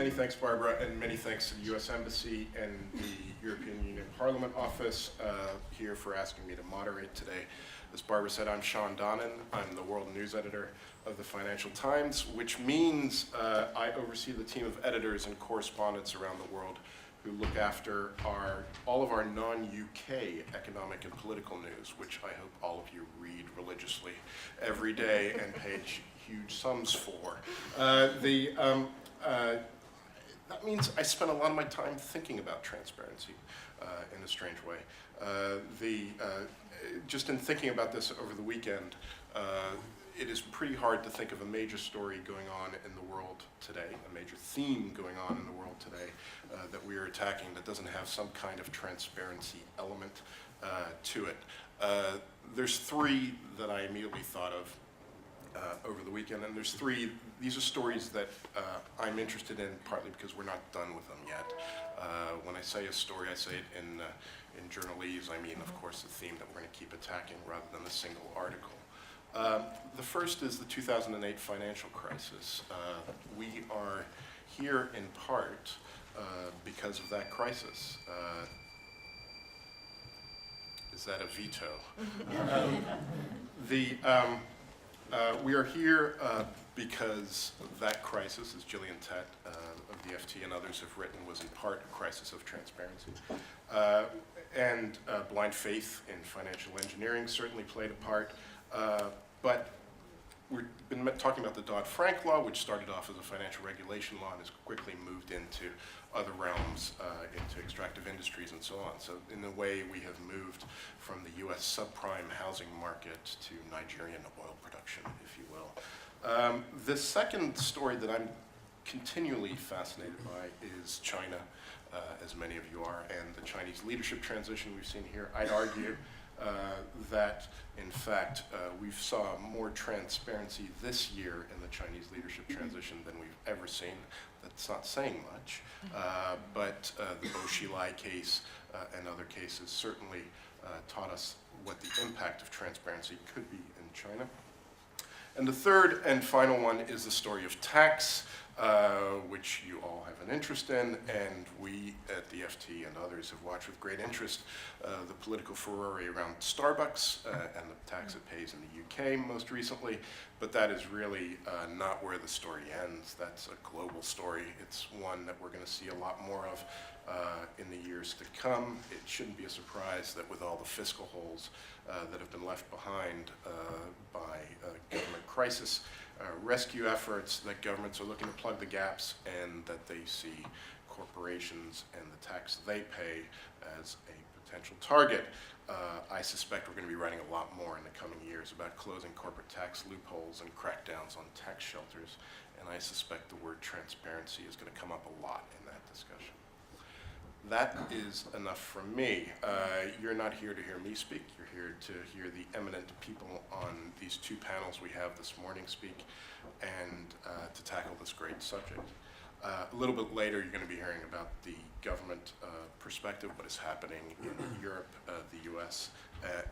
Many thanks, Barbara, and many thanks to the U.S. Embassy and the European Union Parliament Office here for asking me to moderate today. As Barbara said, I'm Shawn Donnan. I'm the world news editor of the Financial Times, which means I oversee the team of editors and correspondents around the world who look after all of our non-UK economic and political news, which I hope all of you read religiously every day and pay huge sums for. That means I spend a lot of my time thinking about transparency in a strange way. Just in thinking about this over the weekend, it is pretty hard to think of a major story going on in the world today, a major theme going on in the world today that we are attacking that doesn't have some kind of transparency element to it. There's three that I immediately thought of over the weekend, and these are stories that I'm interested in partly because we're not done with them yet. When I say a story, I say it in journalese. I mean, of course, the theme that we're going to keep attacking rather than a single article. The first is the 2008 financial crisis. We are here in part because of that crisis. Is that a veto? We are here because that crisis, as Gillian Tett of the FT and others have written, was in part a crisis of transparency. And blind faith in financial engineering certainly played a part. But we've been talking about the Dodd-Frank law, which started off as a financial regulation law and has quickly moved into other realms, into extractive industries and so on. So in a way, we have moved from the US subprime housing market to Nigerian oil production, if you will. The second story that I'm continually fascinated by is China, as many of you are, and the Chinese leadership transition we've seen here. I'd argue that, in fact, we saw more transparency this year in the Chinese leadership transition than we've ever seen. That's not saying much, but the Bo Xilai case and other cases certainly taught us what the impact of transparency could be in China. And the third and final one is the story of tax, which you all have an interest in, and we at the FT and others have watched with great interest the political furore around Starbucks and the tax it pays in the UK most recently, but that is really not where the story ends. That's a global story. It's one that we're going to see a lot more of in the years to come. It shouldn't be a surprise that with all the fiscal holes that have been left behind by government crisis rescue efforts, that governments are looking to plug the gaps and that they see corporations and the tax they pay as a potential target. I suspect we're going to be writing a lot more in the coming years about closing corporate tax loopholes and crackdowns on tax shelters, and I suspect the word transparency is going to come up a lot in that discussion. That is enough from me. You're not here to hear me speak. You're here to hear the eminent people on these two panels we have this morning speak and to tackle this great subject. A little bit later, you're going to be hearing about the government perspective, what is happening in Europe, the US,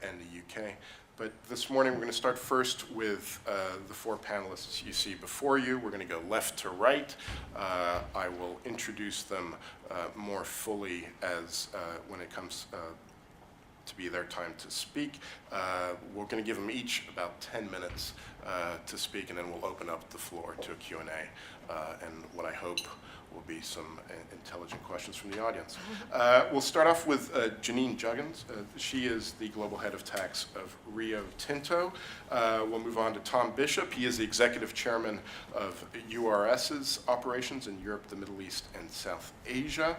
and the UK. But this morning, we're going to start first with the four panelists you see before you. We're going to go left to right. I will introduce them more fully as when it comes to be their time to speak. We're going to give them each about 10 minutes to speak, and then we'll open up the floor to a Q&A, and what I hope will be some intelligent questions from the audience. We'll start off with Janine Juggins. She is the Global Head of Tax of Rio Tinto. We'll move on to Tom Bishop. He is the Executive Chairman of URS's operations in Europe, the Middle East, and South Asia.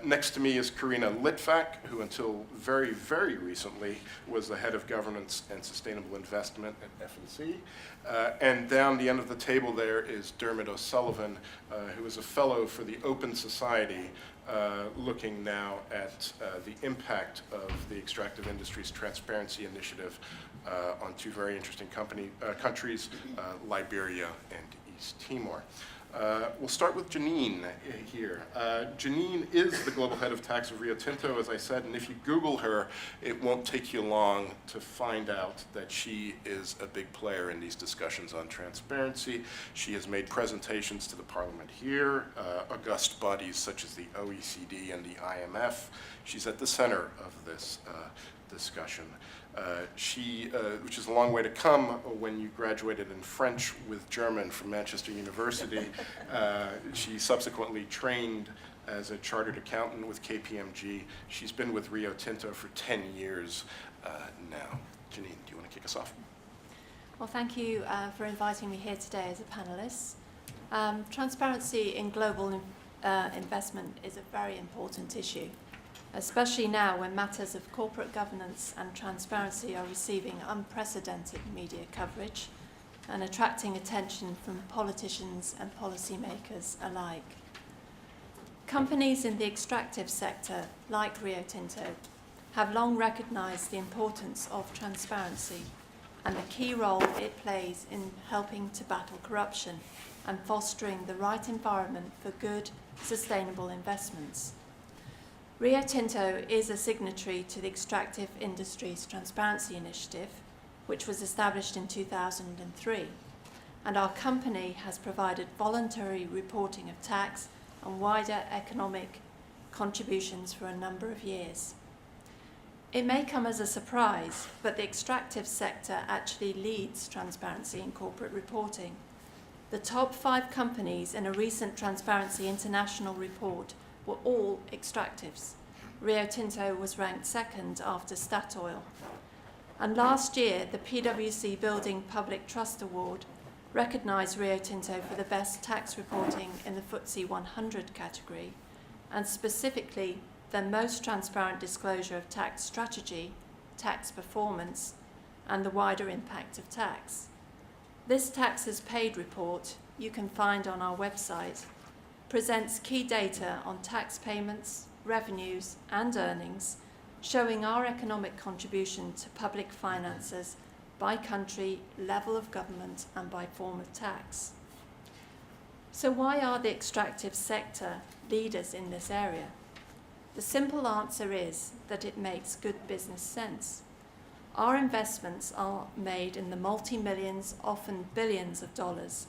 Next to me is Karina Litvak, who until very, very recently was the Head of Governance and Sustainable Investment at F&C. And down the end of the table there is Dermot O'Sullivan, who is a fellow for the Open Society, looking now at the impact of the Extractive Industries Transparency Initiative on two very interesting countries, Liberia and East Timor. We'll start with Janine here. Janine is the global head of tax of Rio Tinto, as I said, and if you Google her, it won't take you long to find out that she is a big player in these discussions on transparency. She has made presentations to the Parliament here, august bodies such as the OECD and the IMF. She's at the center of this discussion. Which is a long way to come when you graduated in French with German from Manchester University. She subsequently trained as a chartered accountant with KPMG. She's been with Rio Tinto for 10 years now. Janine, do you want to kick us off? Well, thank you for inviting me here today as a panelist. Transparency in global investment is a very important issue, especially now when matters of corporate governance and transparency are receiving unprecedented media coverage and attracting attention from politicians and policymakers alike. Companies in the extractive sector, like Rio Tinto, have long recognized the importance of transparency and the key role it plays in helping to battle corruption and fostering the right environment for good, sustainable investments. Rio Tinto is a signatory to the Extractive Industries Transparency Initiative, which was established in 2003, and our company has provided voluntary reporting of tax and wider economic contributions for a number of years. It may come as a surprise, but the extractive sector actually leads transparency in corporate reporting. The top 5 companies in a recent Transparency International report were all extractives. Rio Tinto was ranked second after Statoil. And last year, the PwC Building Public Trust Award recognised Rio Tinto for the best tax reporting in the FTSE 100 category, and specifically the most transparent disclosure of tax strategy, tax performance, and the wider impact of tax. This taxes paid report, you can find on our website, presents key data on tax payments, revenues, and earnings, showing our economic contribution to public finances by country, level of government, and by form of tax. So why are the extractive sector leaders in this area? The simple answer is that it makes good business sense. Our investments are made in the multi-millions, often billions of dollars.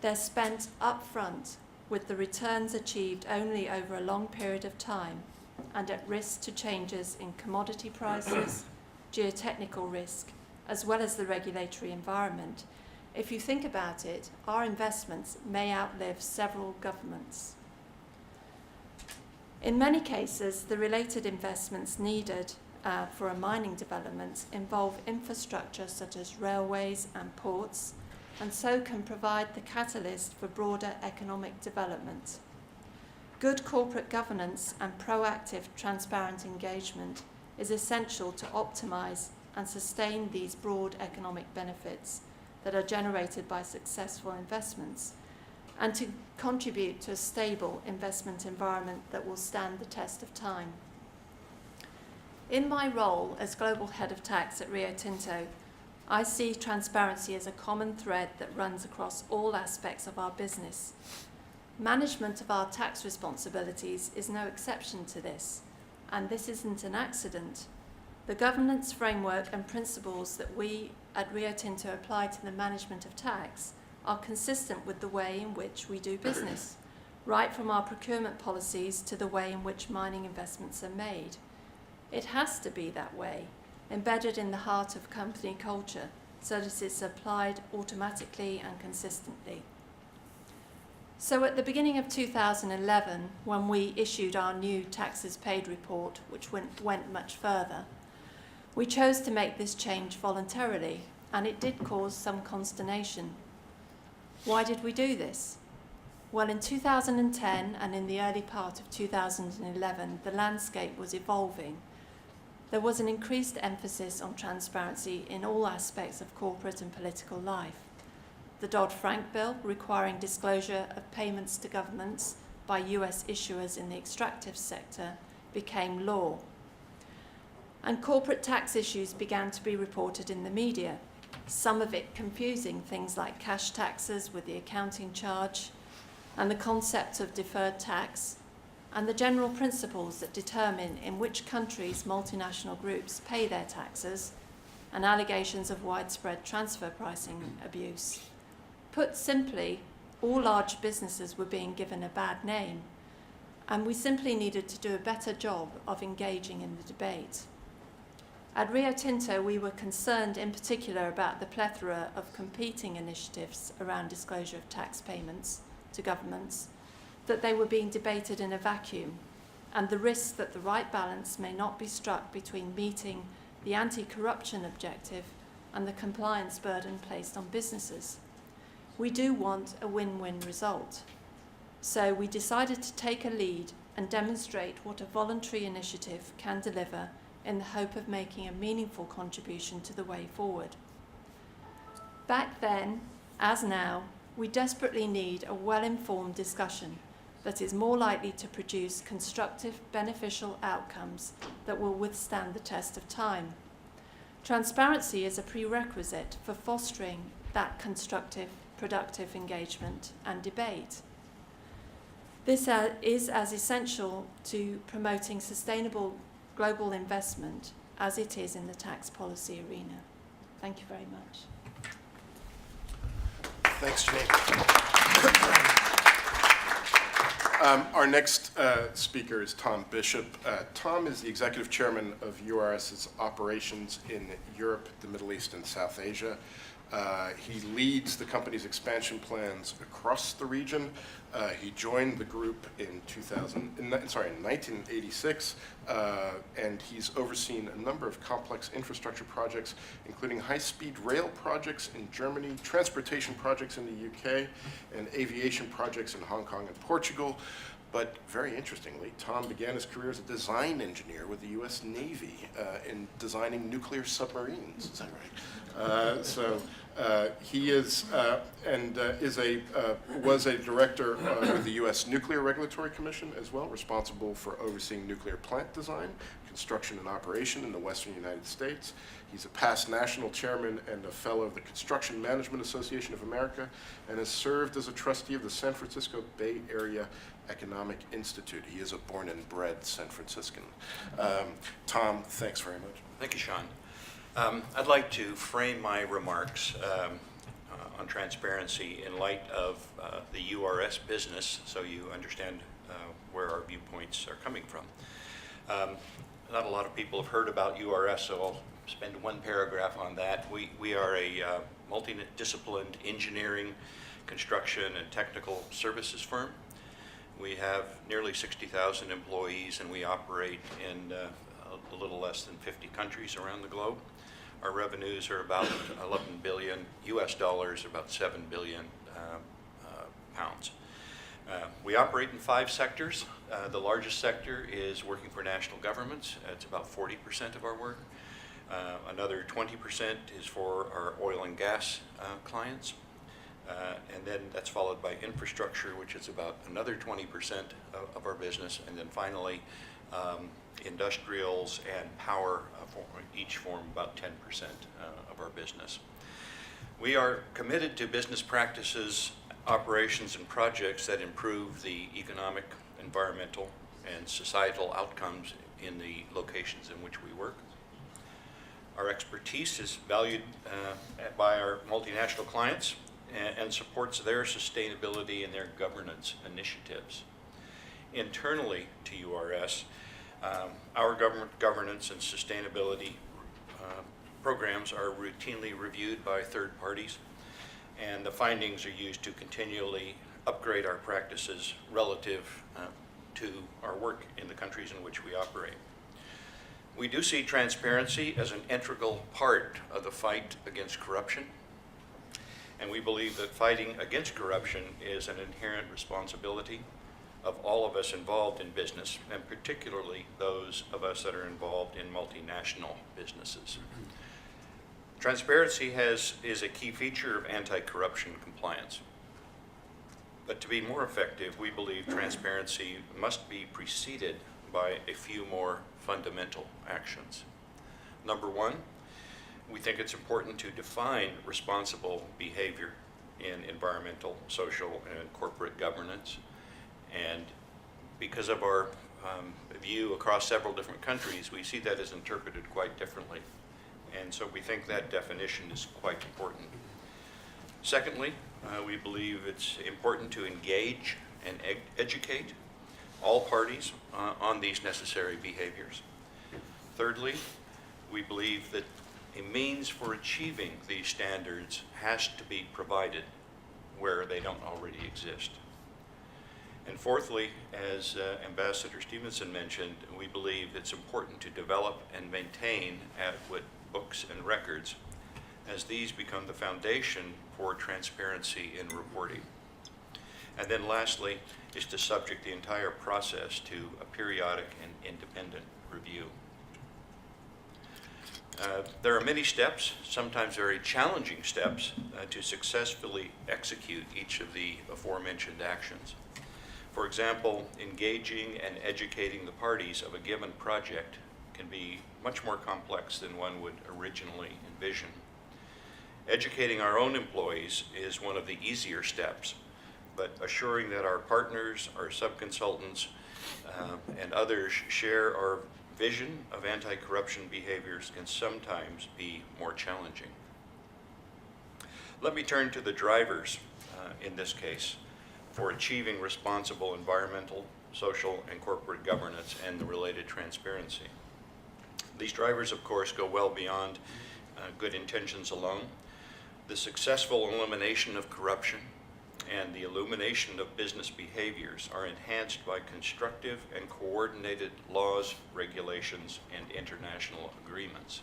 They're spent upfront, with the returns achieved only over a long period of time and at risk to changes in commodity prices, geotechnical risk, as well as the regulatory environment. If you think about it, our investments may outlive several governments. In many cases, the related investments needed for a mining development involve infrastructure such as railways and ports, and so can provide the catalyst for broader economic development. Good corporate governance and proactive, transparent engagement is essential to optimise and sustain these broad economic benefits that are generated by successful investments, and to contribute to a stable investment environment that will stand the test of time. In my role as Global Head of Tax at Rio Tinto, I see transparency as a common thread that runs across all aspects of our business. Management of our tax responsibilities is no exception to this, and this isn't an accident. The governance framework and principles that we at Rio Tinto apply to the management of tax are consistent with the way in which we do business, right from our procurement policies to the way in which mining investments are made. It has to be that way, embedded in the heart of company culture, so that it's applied automatically and consistently. So at the beginning of 2011, when we issued our new taxes paid report, which went much further, we chose to make this change voluntarily, and it did cause some consternation. Why did we do this? Well, in 2010 and in the early part of 2011, the landscape was evolving. There was an increased emphasis on transparency in all aspects of corporate and political life. The Dodd-Frank bill, requiring disclosure of payments to governments by US issuers in the extractive sector, became law. And corporate tax issues began to be reported in the media, some of it confusing things like cash taxes with the accounting charge, and the concept of deferred tax, and the general principles that determine in which countries multinational groups pay their taxes, and allegations of widespread transfer pricing abuse. Put simply, all large businesses were being given a bad name, and we simply needed to do a better job of engaging in the debate. At Rio Tinto, we were concerned in particular about the plethora of competing initiatives around disclosure of tax payments to governments, that they were being debated in a vacuum, and the risk that the right balance may not be struck between meeting the anti-corruption objective and the compliance burden placed on businesses. We do want a win-win result. So we decided to take a lead and demonstrate what a voluntary initiative can deliver in the hope of making a meaningful contribution to the way forward. Back then, as now, we desperately need a well-informed discussion that is more likely to produce constructive, beneficial outcomes that will withstand the test of time. Transparency is a prerequisite for fostering that constructive, productive engagement and debate. This is as essential to promoting sustainable global investment as it is in the tax policy arena. Thank you very much. Thanks, Jane. Our next speaker is Tom Bishop. Tom is the executive chairman of URS's operations in Europe, the Middle East, and South Asia. He leads the company's expansion plans across the region. He joined the group in 1986, and he's overseen a number of complex infrastructure projects, including high-speed rail projects in Germany, transportation projects in the UK, and aviation projects in Hong Kong and Portugal. But very interestingly, Tom began his career as a design engineer with the U.S. Navy in designing nuclear submarines. Is that right? He is was a director of the U.S. Nuclear Regulatory Commission as well, responsible for overseeing nuclear plant design, construction, and operation in the Western United States. He's a past national chairman and a fellow of the Construction Management Association of America, and has served as a trustee of the San Francisco Bay Area Economic Institute. He is a born and bred San Franciscan. Tom, thanks very much. Thank you, Shawn. I'd like to frame my remarks on transparency in light of the URS business, so you understand where our viewpoints are coming from. Not a lot of people have heard about URS, so I'll spend one paragraph on that. We are a multidisciplined engineering, construction, and technical services firm. We have nearly 60,000 employees, and we operate in a little less than 50 countries around the globe. Our revenues are about 11 billion US dollars, about 7 billion pounds. We operate in 5 sectors. The largest sector is working for national governments. It's about 40% of our work. Another 20% is for our oil and gas clients. And then that's followed by infrastructure, which is about another 20% of our business. And then finally, industrials and power each form about 10% of our business. We are committed to business practices, operations, and projects that improve the economic, environmental, and societal outcomes in the locations in which we work. Our expertise is valued by our multinational clients and supports their sustainability and their governance initiatives. Internally to URS, our governance and sustainability programs are routinely reviewed by third parties, and the findings are used to continually upgrade our practices relative to our work in the countries in which we operate. We do see transparency as an integral part of the fight against corruption, and we believe that fighting against corruption is an inherent responsibility of all of us involved in business, and particularly those of us that are involved in multinational businesses. Transparency is a key feature of anti-corruption compliance. But to be more effective, we believe transparency must be preceded by a few more fundamental actions. Number one, we think it's important to define responsible behavior in environmental, social, and corporate governance. And because of our view across several different countries, we see that as interpreted quite differently. And so we think that definition is quite important. Secondly, we believe it's important to engage and educate all parties on these necessary behaviors. Thirdly, we believe that a means for achieving these standards has to be provided where they don't already exist. And fourthly, as Ambassador Stephenson mentioned, we believe it's important to develop and maintain adequate books and records, as these become the foundation for transparency in reporting. And then lastly, is to subject the entire process to a periodic and independent review. There are many steps, sometimes very challenging steps, to successfully execute each of the aforementioned actions. For example, engaging and educating the parties of a given project can be much more complex than one would originally envision. Educating our own employees is one of the easier steps, but assuring that our partners, our subconsultants, and others share our vision of anti-corruption behaviors can sometimes be more challenging. Let me turn to the drivers in this case for achieving responsible environmental, social, and corporate governance and the related transparency. These drivers, of course, go well beyond good intentions alone. The successful elimination of corruption and the illumination of business behaviors are enhanced by constructive and coordinated laws, regulations, and international agreements.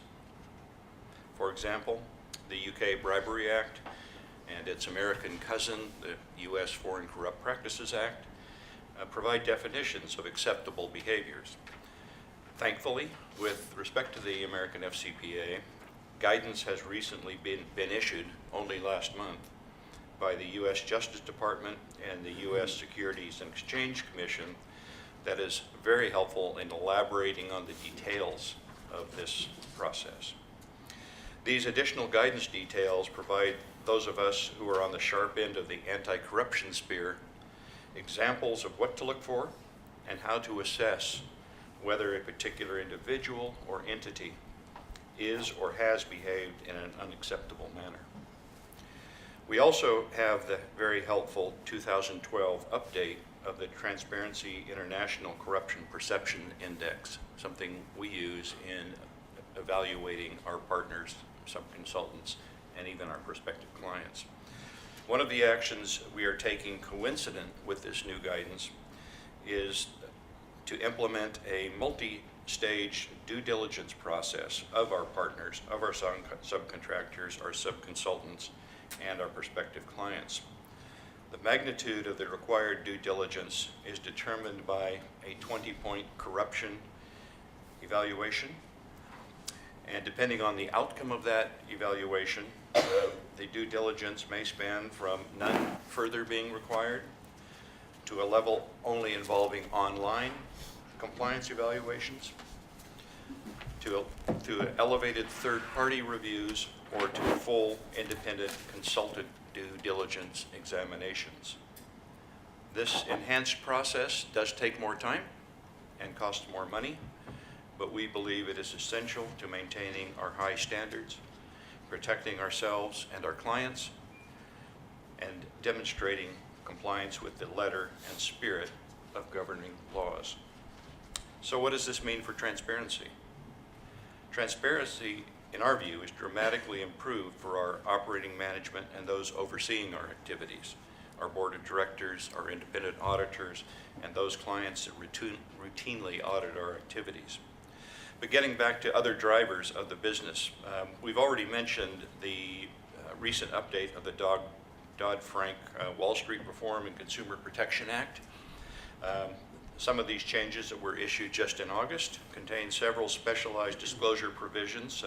For example, the UK Bribery Act and its American cousin, the US Foreign Corrupt Practices Act, provide definitions of acceptable behaviors. Thankfully, with respect to the American FCPA, guidance has recently been issued, only last month, by the U.S. Justice Department and the U.S. Securities and Exchange Commission that is very helpful in elaborating on the details of this process. These additional guidance details provide those of us who are on the sharp end of the anti-corruption spear examples of what to look for and how to assess whether a particular individual or entity is or has behaved in an unacceptable manner. We also have the very helpful 2012 update of the Transparency International Corruption Perception Index, something we use in evaluating our partners, subconsultants, and even our prospective clients. One of the actions we are taking coincident with this new guidance is to implement a multi-stage due diligence process of our partners, of our subcontractors, our subconsultants, and our prospective clients. The magnitude of the required due diligence is determined by a 20-point corruption evaluation. And depending on the outcome of that evaluation, the due diligence may span from none further being required to a level only involving online compliance evaluations, to elevated third-party reviews, or to full independent consultant due diligence examinations. This enhanced process does take more time and cost more money, but we believe it is essential to maintaining our high standards, protecting ourselves and our clients, and demonstrating compliance with the letter and spirit of governing laws. So what does this mean for transparency? Transparency, in our view, is dramatically improved for our operating management and those overseeing our activities, our board of directors, our independent auditors, and those clients that routinely audit our activities. But getting back to other drivers of the business, we've already mentioned the recent update of the Dodd-Frank Wall Street Reform and Consumer Protection Act. Some of these changes that were issued just in August contain several specialized disclosure provisions,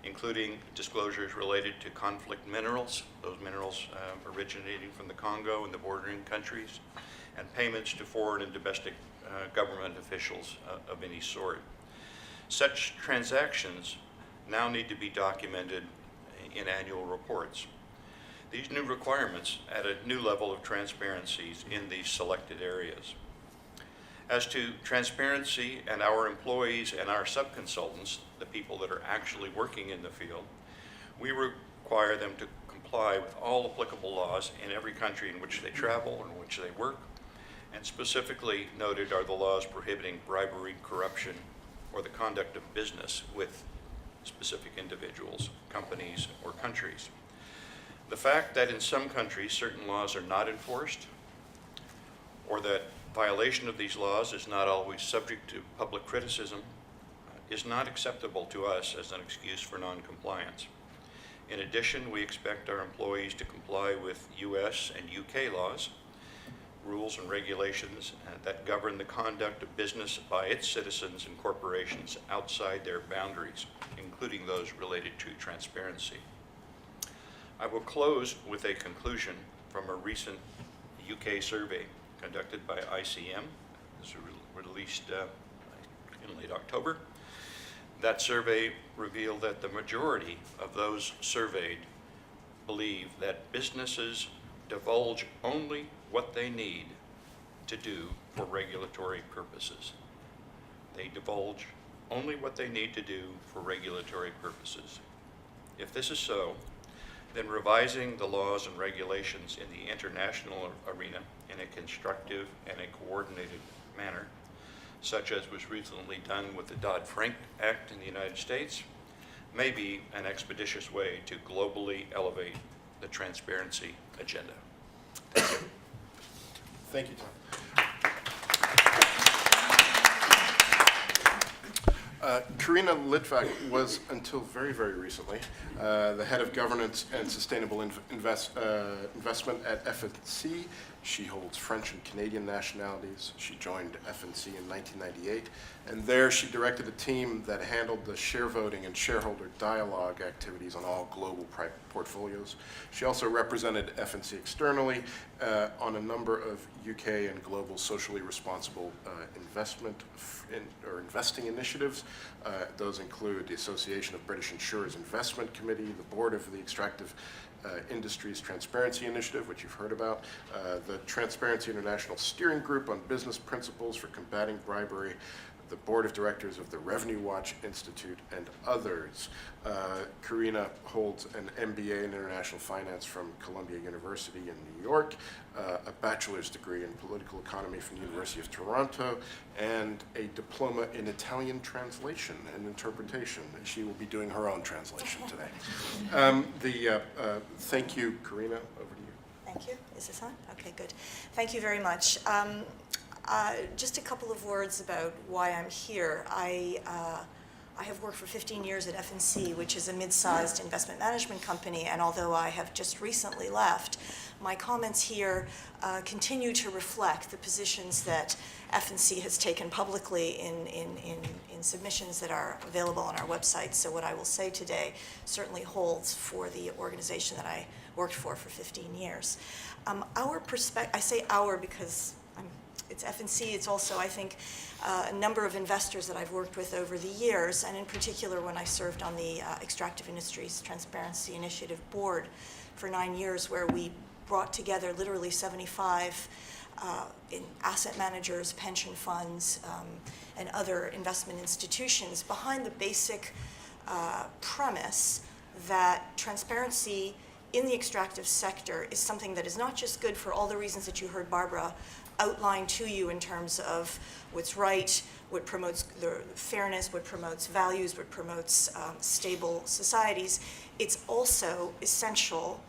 including disclosures related to conflict minerals, those minerals originating from the Congo and the bordering countries, and payments to foreign and domestic government officials of any sort. Such transactions now need to be documented in annual reports. These new requirements add a new level of transparencies in these selected areas. As to transparency and our employees and our subconsultants, the people that are actually working in the field, we require them to comply with all applicable laws in every country in which they travel and in which they work, and specifically noted are the laws prohibiting bribery, corruption, or the conduct of business with specific individuals, companies, or countries. The fact that in some countries certain laws are not enforced, or that violation of these laws is not always subject to public criticism, is not acceptable to us as an excuse for non-compliance. In addition, we expect our employees to comply with US and UK laws, rules and regulations that govern the conduct of business by its citizens and corporations outside their boundaries, including those related to transparency. I will close with a conclusion from a recent UK survey conducted by ICM. This was released in late October. That survey revealed that the majority of those surveyed believe that businesses divulge only what they need to do for regulatory purposes. They divulge only what they need to do for regulatory purposes. If this is so, then revising the laws and regulations in the international arena in a constructive and a coordinated manner, such as was recently done with the Dodd-Frank Act in the United States, may be an expeditious way to globally elevate the transparency agenda. Thank you. Thank you, Tom. Karina Litvak was, until very, very recently, the head of governance and sustainable investment at FNC. She holds French and Canadian nationalities. She joined FNC in 1998, and there she directed a team that handled the share voting and shareholder dialogue activities on all global portfolios. She also represented FNC externally on a number of UK and global socially responsible investing initiatives. Those include the Association of British Insurers Investment Committee, the board of the Extractive Industries Transparency Initiative, which you've heard about, the Transparency International Steering Group on Business Principles for Combating Bribery, the board of directors of the Revenue Watch Institute, and others. Karina holds an MBA in International Finance from Columbia University in New York, a bachelor's degree in political economy from the University of Toronto, and a diploma in Italian translation and interpretation. She will be doing her own translation today. Thank you, Karina. Over to you. Thank you. Is this on? Okay, good. Thank you very much. Just a couple of words about why I'm here. I have worked for 15 years at FNC, which is a mid-sized investment management company, and although I have just recently left, my comments here continue to reflect the positions that FNC has taken publicly in submissions that are available on our website. So what I will say today certainly holds for the organization that I worked for 15 years. Our perspective, I say our because it's FNC, it's also, I think, a number of investors that I've worked with over the years, and in particular when I served on the Extractive Industries Transparency Initiative board for 9 years, where we brought together literally 75 in asset managers, pension funds, and other investment institutions behind the basic premise that transparency in the extractive sector is something that is not just good for all the reasons that you heard Barbara outline to you in terms of what's right, what promotes the fairness, what promotes values, what promotes stable societies. It's also essential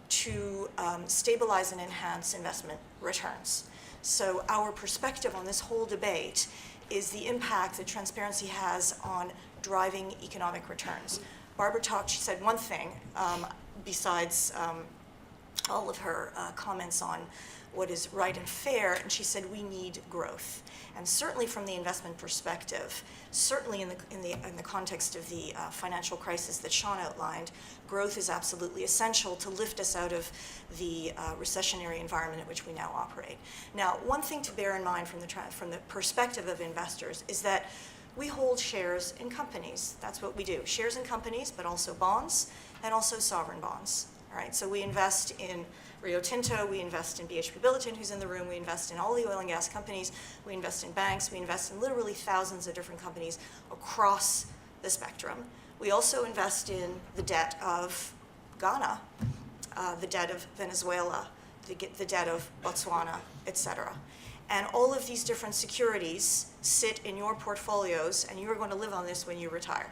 to stabilize and enhance investment returns. So our perspective on this whole debate is the impact that transparency has on driving economic returns. Barbara talked, she said one thing besides all of her comments on what is right and fair, and she said we need growth. And certainly from the investment perspective, certainly in the context of the financial crisis that Shawn outlined, growth is absolutely essential to lift us out of the recessionary environment in which we now operate. Now, one thing to bear in mind from the perspective of investors is that we hold shares in companies. That's what we do. Shares in companies, but also bonds, and also sovereign bonds. All right, so we invest in Rio Tinto, we invest in BHP Billiton, who's in the room, we invest in all the oil and gas companies, we invest in banks, we invest in literally thousands of different companies across the spectrum. We also invest in the debt of Ghana, the debt of Venezuela, the debt of Botswana, et cetera. And all of these different securities sit in your portfolios, and you're going to live on this when you retire.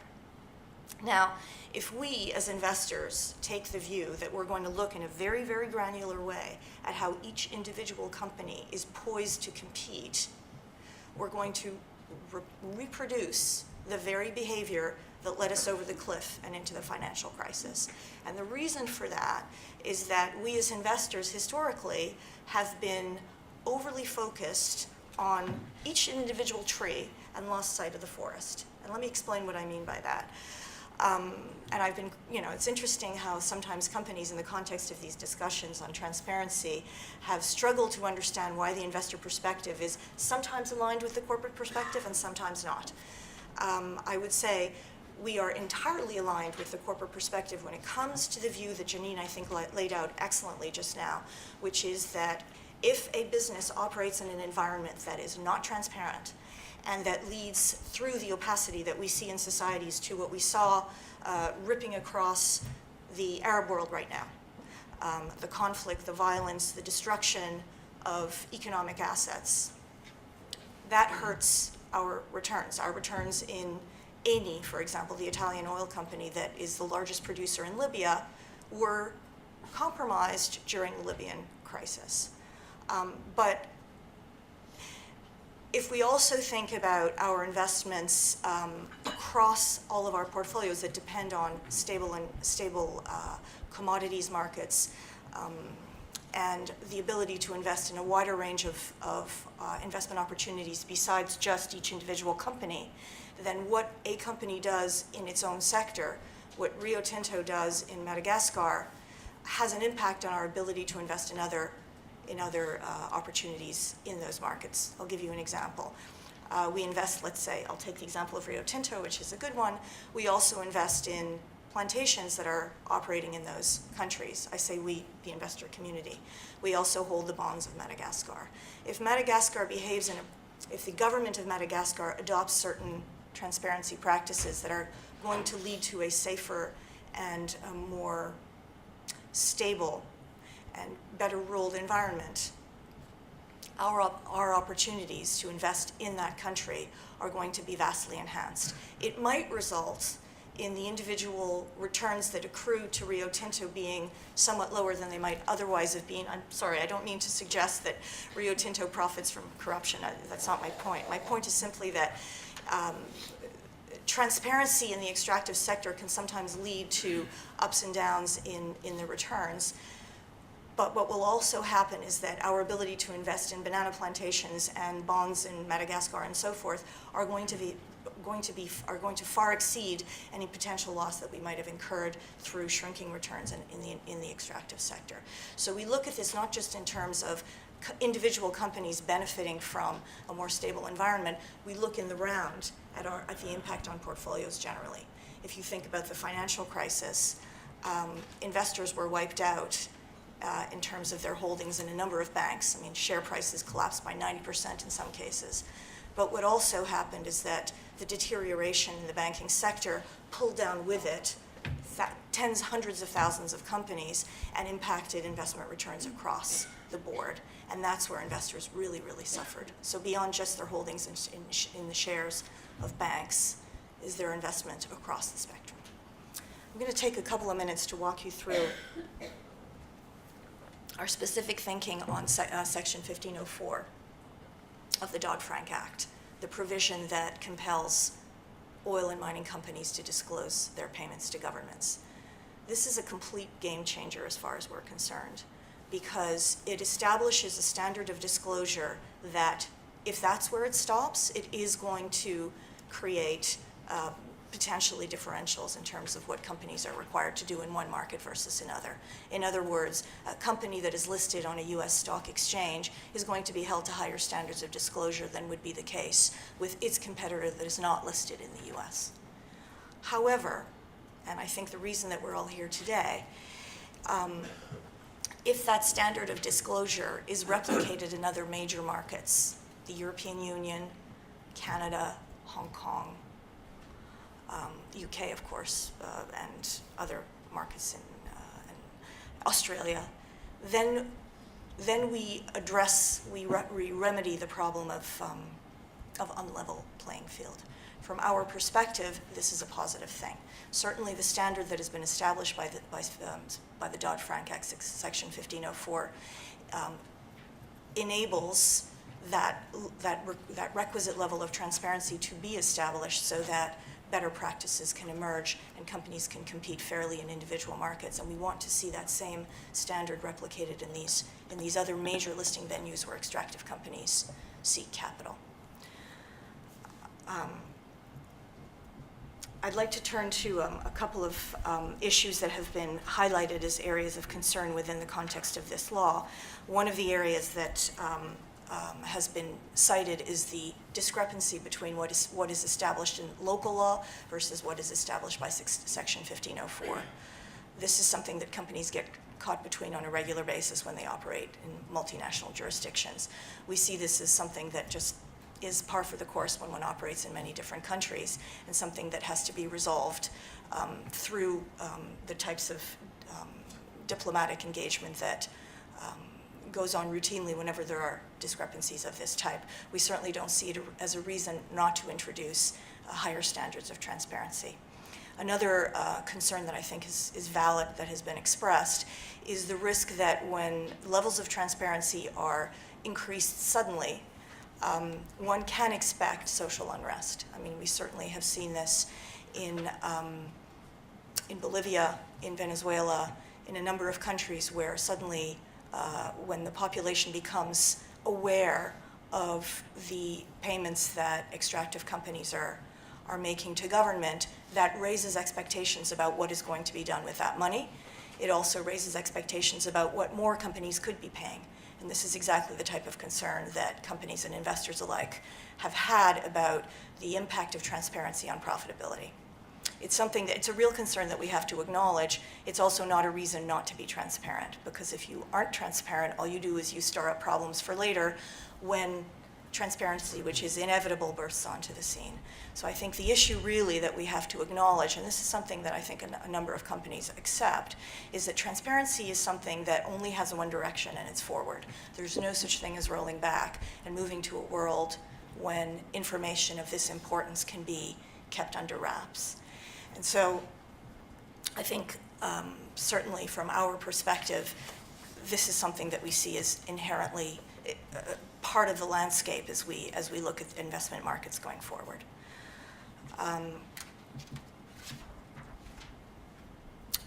Now, if we as investors take the view that we're going to look in a very, very granular way at how each individual company is poised to compete, we're going to reproduce the very behavior that led us over the cliff and into the financial crisis. And the reason for that is that we as investors historically have been overly focused on each individual tree and lost sight of the forest. And let me explain what I mean by that. And I've been, it's interesting how sometimes companies in the context of these discussions on transparency have struggled to understand why the investor perspective is sometimes aligned with the corporate perspective and sometimes not. I would say we are entirely aligned with the corporate perspective when it comes to the view that Janine, I think, laid out excellently just now, which is that if a business operates in an environment that is not transparent and that leads through the opacity that we see in societies to what we saw ripping across the Arab world right now, the conflict, the violence, the destruction of economic assets, that hurts our returns. Our returns in Eni, for example, the Italian oil company that is the largest producer in Libya, were compromised during the Libyan crisis. But if we also think about our investments across all of our portfolios that depend on stable commodities markets and the ability to invest in a wider range of investment opportunities besides just each individual company, then what a company does in its own sector, what Rio Tinto does in Madagascar, has an impact on our ability to invest in other opportunities in those markets. I'll give you an example. We invest, let's say, I'll take the example of Rio Tinto, which is a good one. We also invest in plantations that are operating in those countries. I say we, the investor community. We also hold the bonds of Madagascar. If Madagascar behaves if the government of Madagascar adopts certain transparency practices that are going to lead to a safer and a more stable and better ruled environment, our opportunities to invest in that country are going to be vastly enhanced. It might result in the individual returns that accrue to Rio Tinto being somewhat lower than they might otherwise have been. I'm sorry, I don't mean to suggest that Rio Tinto profits from corruption. That's not my point. My point is simply that transparency in the extractive sector can sometimes lead to ups and downs in the returns. But what will also happen is that our ability to invest in banana plantations and bonds in Madagascar and so forth are going to far exceed any potential loss that we might have incurred through shrinking returns in the extractive sector. So we look at this not just in terms of individual companies benefiting from a more stable environment. We look in the round at the impact on portfolios generally. If you think about the financial crisis, investors were wiped out in terms of their holdings in a number of banks. I mean, share prices collapsed by 90% in some cases. But what also happened is that the deterioration in the banking sector pulled down with it tens, hundreds of thousands of companies and impacted investment returns across the board. And that's where investors really, really suffered. So beyond just their holdings in the shares of banks is their investment across the spectrum. I'm going to take a couple of minutes to walk you through our specific thinking on Section 1504 of the Dodd-Frank Act, the provision that compels oil and mining companies to disclose their payments to governments. This is a complete game changer as far as we're concerned, because it establishes a standard of disclosure that if that's where it stops, it is going to create potentially differentials in terms of what companies are required to do in one market versus another. In other words, a company that is listed on a US stock exchange is going to be held to higher standards of disclosure than would be the case with its competitor that is not listed in the US. However, and I think the reason that we're all here today, If that standard of disclosure is replicated in other major markets, the European Union, Canada, Hong Kong, the UK, of course, and other markets in Australia, then we remedy the problem of unlevel playing field. From our perspective, this is a positive thing. Certainly, the standard that has been established by the Dodd-Frank Act, Section 1504, enables that requisite level of transparency to be established so that better practices can emerge and companies can compete fairly in individual markets. And we want to see that same standard replicated in these other major listing venues where extractive companies seek capital. I'd like to turn to a couple of issues that have been highlighted as areas of concern within the context of this law. One of the areas that has been cited is the discrepancy between what is established in local law versus what is established by Section 1504. This is something that companies get caught between on a regular basis when they operate in multinational jurisdictions. We see this as something that just is par for the course when one operates in many different countries, and something that has to be resolved through the types of diplomatic engagement that goes on routinely whenever there are discrepancies of this type. We certainly don't see it as a reason not to introduce higher standards of transparency. Another concern that I think is valid that has been expressed is the risk that when levels of transparency are increased suddenly, one can expect social unrest. I mean, we certainly have seen this in Bolivia, in Venezuela, in a number of countries where suddenly, when the population becomes aware of the payments that extractive companies are making to government, that raises expectations about what is going to be done with that money. It also raises expectations about what more companies could be paying. And this is exactly the type of concern that companies and investors alike have had about the impact of transparency on profitability. It's a real concern that we have to acknowledge. It's also not a reason not to be transparent, because if you aren't transparent, all you do is you stir up problems for later when transparency, which is inevitable, bursts onto the scene. So I think the issue really that we have to acknowledge, and this is something that I think a number of companies accept, is that transparency is something that only has one direction, and it's forward. There's no such thing as rolling back and moving to a world when information of this importance can be kept under wraps. And so I think certainly from our perspective, this is something that we see as inherently part of the landscape as we look at investment markets going forward.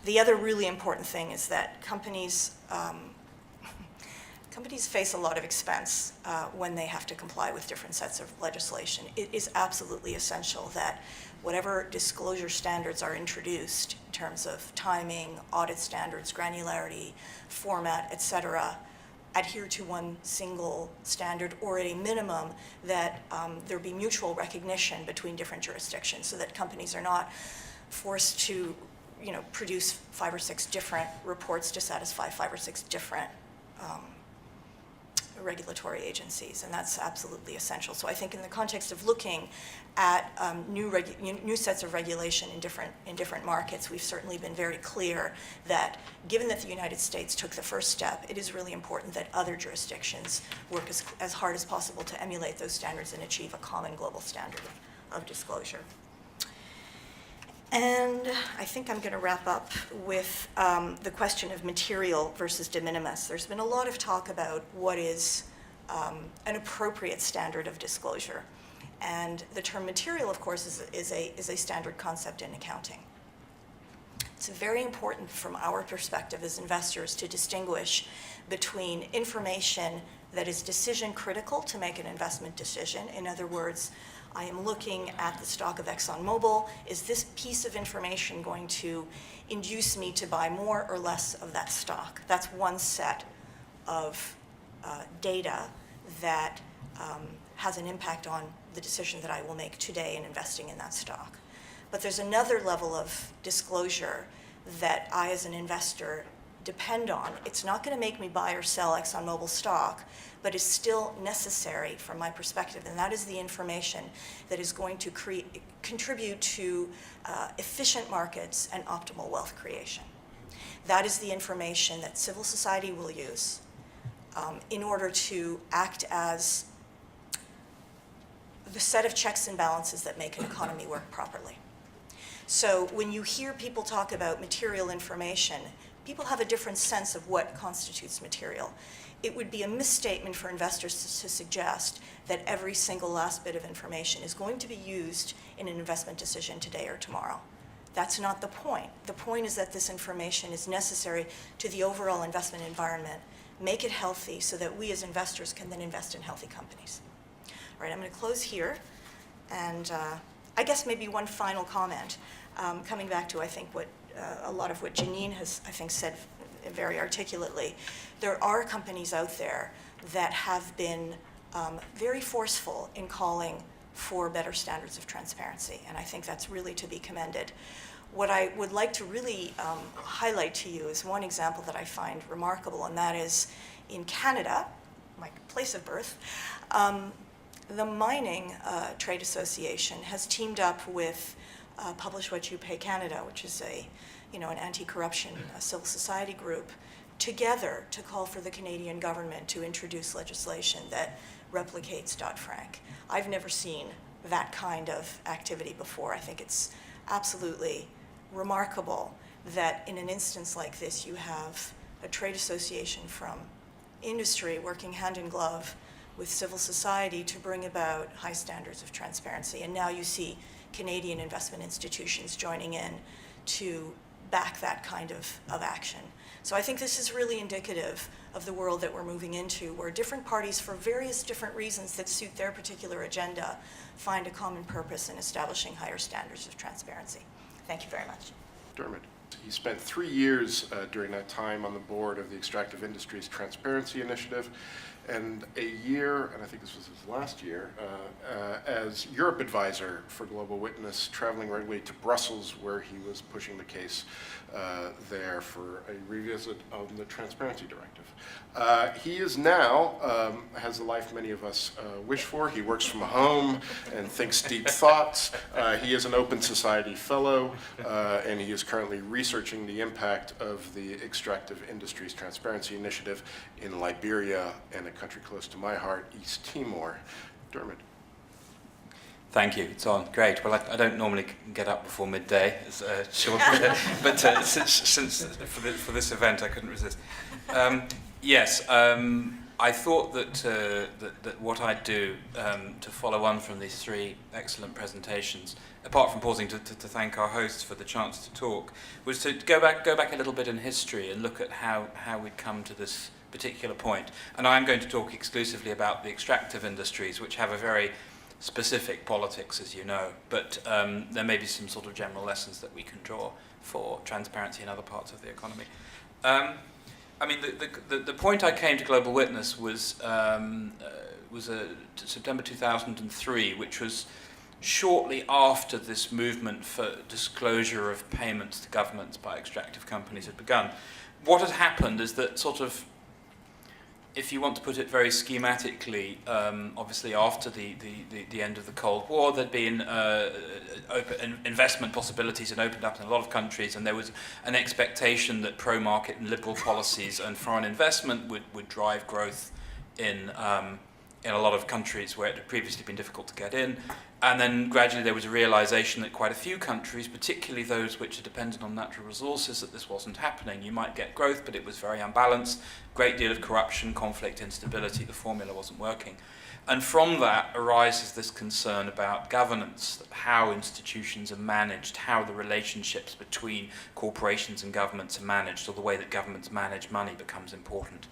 The other really important thing is that companies face a lot of expense when they have to comply with different sets of legislation. It is absolutely essential that whatever disclosure standards are introduced in terms of timing, audit standards, granularity, format, et cetera, adhere to one single standard, or at a minimum that there be mutual recognition between different jurisdictions, so that companies are not forced to produce 5 or 6 different reports to satisfy 5 or 6 different regulatory agencies, and that's absolutely essential. So I think in the context of looking at new sets of regulation in different markets, we've certainly been very clear that given that the United States took the first step, it is really important that other jurisdictions work as hard as possible to emulate those standards and achieve a common global standard of disclosure. And I think I'm going to wrap up with the question of material versus de minimis. There's been a lot of talk about what is an appropriate standard of disclosure. And the term material, of course, is a standard concept in accounting. It's very important from our perspective as investors to distinguish between information that is decision critical to make an investment decision. In other words, I am looking at the stock of ExxonMobil. Is this piece of information going to induce me to buy more or less of that stock? That's one set of data that has an impact on the decision that I will make today in investing in that stock. But there's another level of disclosure that I as an investor depend on. It's not going to make me buy or sell ExxonMobil stock, but is still necessary from my perspective, and that is the information that is going to contribute to efficient markets and optimal wealth creation. That is the information that civil society will use in order to act as the set of checks and balances that make an economy work properly. So when you hear people talk about material information, people have a different sense of what constitutes material. It would be a misstatement for investors to suggest that every single last bit of information is going to be used in an investment decision today or tomorrow. That's not the point. The point is that this information is necessary to the overall investment environment, make it healthy so that we as investors can then invest in healthy companies. All right, I'm going to close here, and I guess maybe one final comment, coming back to, I think, what a lot of what Janine has, I think, said very articulately. There are companies out there that have been very forceful in calling for better standards of transparency, and I think that's really to be commended. What I would like to really highlight to you is one example that I find remarkable, and that is in Canada, my place of birth, the Mining Trade Association has teamed up with Publish What You Pay Canada, which is an anti-corruption civil society group, together to call for the Canadian government to introduce legislation that replicates Dodd-Frank. I've never seen that kind of activity before. I think it's absolutely remarkable that in an instance like this, you have a trade association from industry working hand in glove with civil society to bring about high standards of transparency. And now you see Canadian investment institutions joining in to back that kind of action. So I think this is really indicative of the world that we're moving into, where different parties, for various different reasons that suit their particular agenda, find a common purpose in establishing higher standards of transparency. Thank you very much. Dermot. He spent 3 years during that time on the board of the Extractive Industries Transparency Initiative, and a year, and I think this was his last year, as Europe advisor for Global Witness, traveling regularly to Brussels, where he was pushing the case there for a revisit of the Transparency Directive. He is now, has the life many of us wish for. He works from home and thinks deep thoughts. He is an Open Society Fellow, and he is currently researching the impact of the Extractive Industries Transparency Initiative in Liberia and a country close to my heart, East Timor. Dermot. Thank you. It's on. Great. Well, I don't normally get up before midday, as Shawn, but since for this event, I couldn't resist. Yes, I thought that what I'd do to follow on from these three excellent presentations, apart from pausing to thank our hosts for the chance to talk, was to go back a little bit in history and look at how we'd come to this particular point. And I'm going to talk exclusively about the extractive industries, which have a very specific politics, as you know, but there may be some sort of general lessons that we can draw for transparency in other parts of the economy. I mean, the point I came to Global Witness was September 2003, which was shortly after this movement for disclosure of payments to governments by extractive companies had begun. What had happened is that sort of, if you want to put it very schematically, obviously after the end of the Cold War, there'd been open investment possibilities had opened up in a lot of countries, and there was an expectation that pro-market and liberal policies and foreign investment would drive growth in a lot of countries where it had previously been difficult to get in. And then gradually there was a realization that quite a few countries, particularly those which are dependent on natural resources, that this wasn't happening. You might get growth, but it was very unbalanced, great deal of corruption, conflict, instability, the formula wasn't working. And from that arises this concern about governance, how institutions are managed, how the relationships between corporations and governments are managed, or the way that governments manage money becomes important.